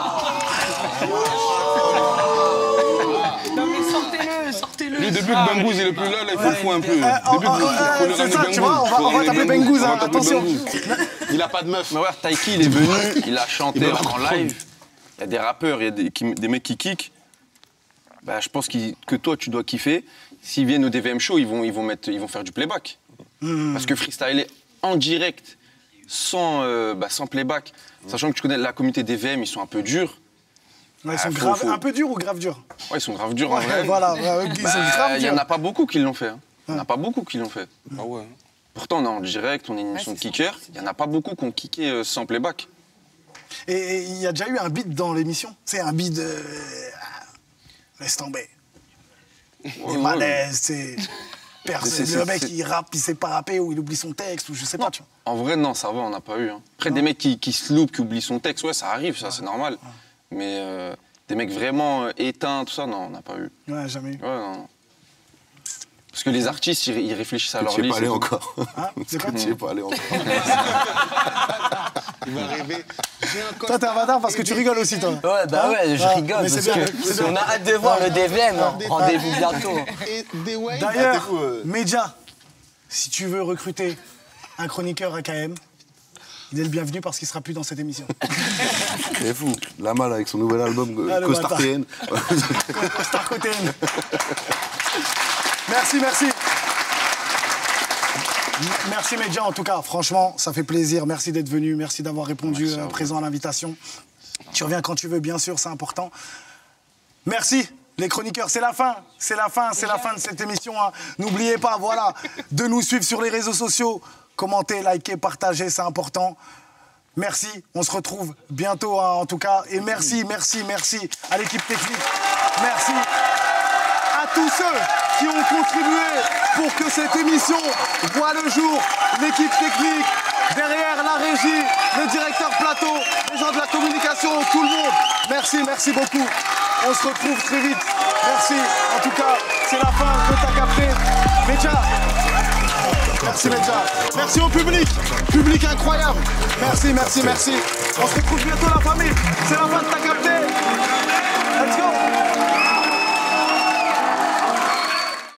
Non mais sortez-le. Lui, depuis que Bengouz il est plus là, il faut le foutre un peu. C'est ça, tu vois, on va t'appeler Bengouz, hein, attention. Il a pas de meuf. Mais ouais, Taiki, il est venu, il a chanté en live. Il y a des rappeurs, il y a des mecs qui kickent. Bah, je pense que toi, tu dois kiffer. S'ils viennent au DVM Show, ils vont faire du playback. Parce que freestyler en direct, sans playback, sachant que tu connais la communauté DVM, ils sont un peu durs. Ouais, ils sont un peu durs ou grave durs? Ouais, ils sont grave durs en vrai. Voilà, ils sont grave durs. Il n'y en a pas beaucoup qui l'ont fait. Hein. Il n'y en a pas beaucoup qui l'ont fait. Ah ouais. Pourtant, on est en direct, on est une émission de kicker. Il n'y en a pas beaucoup qui ont kické sans playback. Et il y a déjà eu un beat dans l'émission? C'est un beat de... Laisse tomber. Des malaises, c'est... Le mec, il rappe, il sait pas rapper, ou il oublie son texte, ou je sais pas, tu vois. En vrai, non, ça va, on n'a pas eu. Hein. Après, des mecs qui se loupent, qui oublient son texte, ouais, ça arrive, ça, c'est normal. Mais des mecs vraiment éteints, tout ça, non, on n'a pas eu. Ouais, jamais eu. Ouais, non. Parce que les artistes, ils réfléchissent à leur vie. Tu n'y es pas allé encore. Hein? C'est quoi? Tu n'y es pas allé encore. Il va rêver. Toi, t'es un bâtard parce que tu rigoles aussi, toi. Ouais, bah ouais, je rigole. Mais c'est bien. On a hâte de voir le DVM. Rendez-vous bientôt. D'ailleurs, Medja, si tu veux recruter un chroniqueur AKM, il est le bienvenu parce qu'il sera plus dans cette émission. C'est fou. Lamal avec son nouvel album Costard TN. Costard TN. Merci, merci. Merci Medja, en tout cas, franchement, ça fait plaisir. Merci d'être venu, merci d'avoir répondu présent à l'invitation. Tu reviens quand tu veux, bien sûr, c'est important. Merci, les chroniqueurs, c'est la fin. C'est la fin de cette émission. Hein. N'oubliez pas, voilà, de nous suivre sur les réseaux sociaux. Commentez, likez, partagez, c'est important. Merci, on se retrouve bientôt, hein, en tout cas. Et merci à l'équipe technique. Merci à tous ceux qui ont contribué pour que cette émission voit le jour. L'équipe technique, derrière la régie, le directeur plateau, les gens de la communication, tout le monde. Merci beaucoup. On se retrouve très vite. Merci. En tout cas, c'est la fin de Ta Capté. Medja. Merci Medja. Merci au public. Public incroyable. Merci. On se retrouve bientôt la famille. C'est la fin de Ta Capté.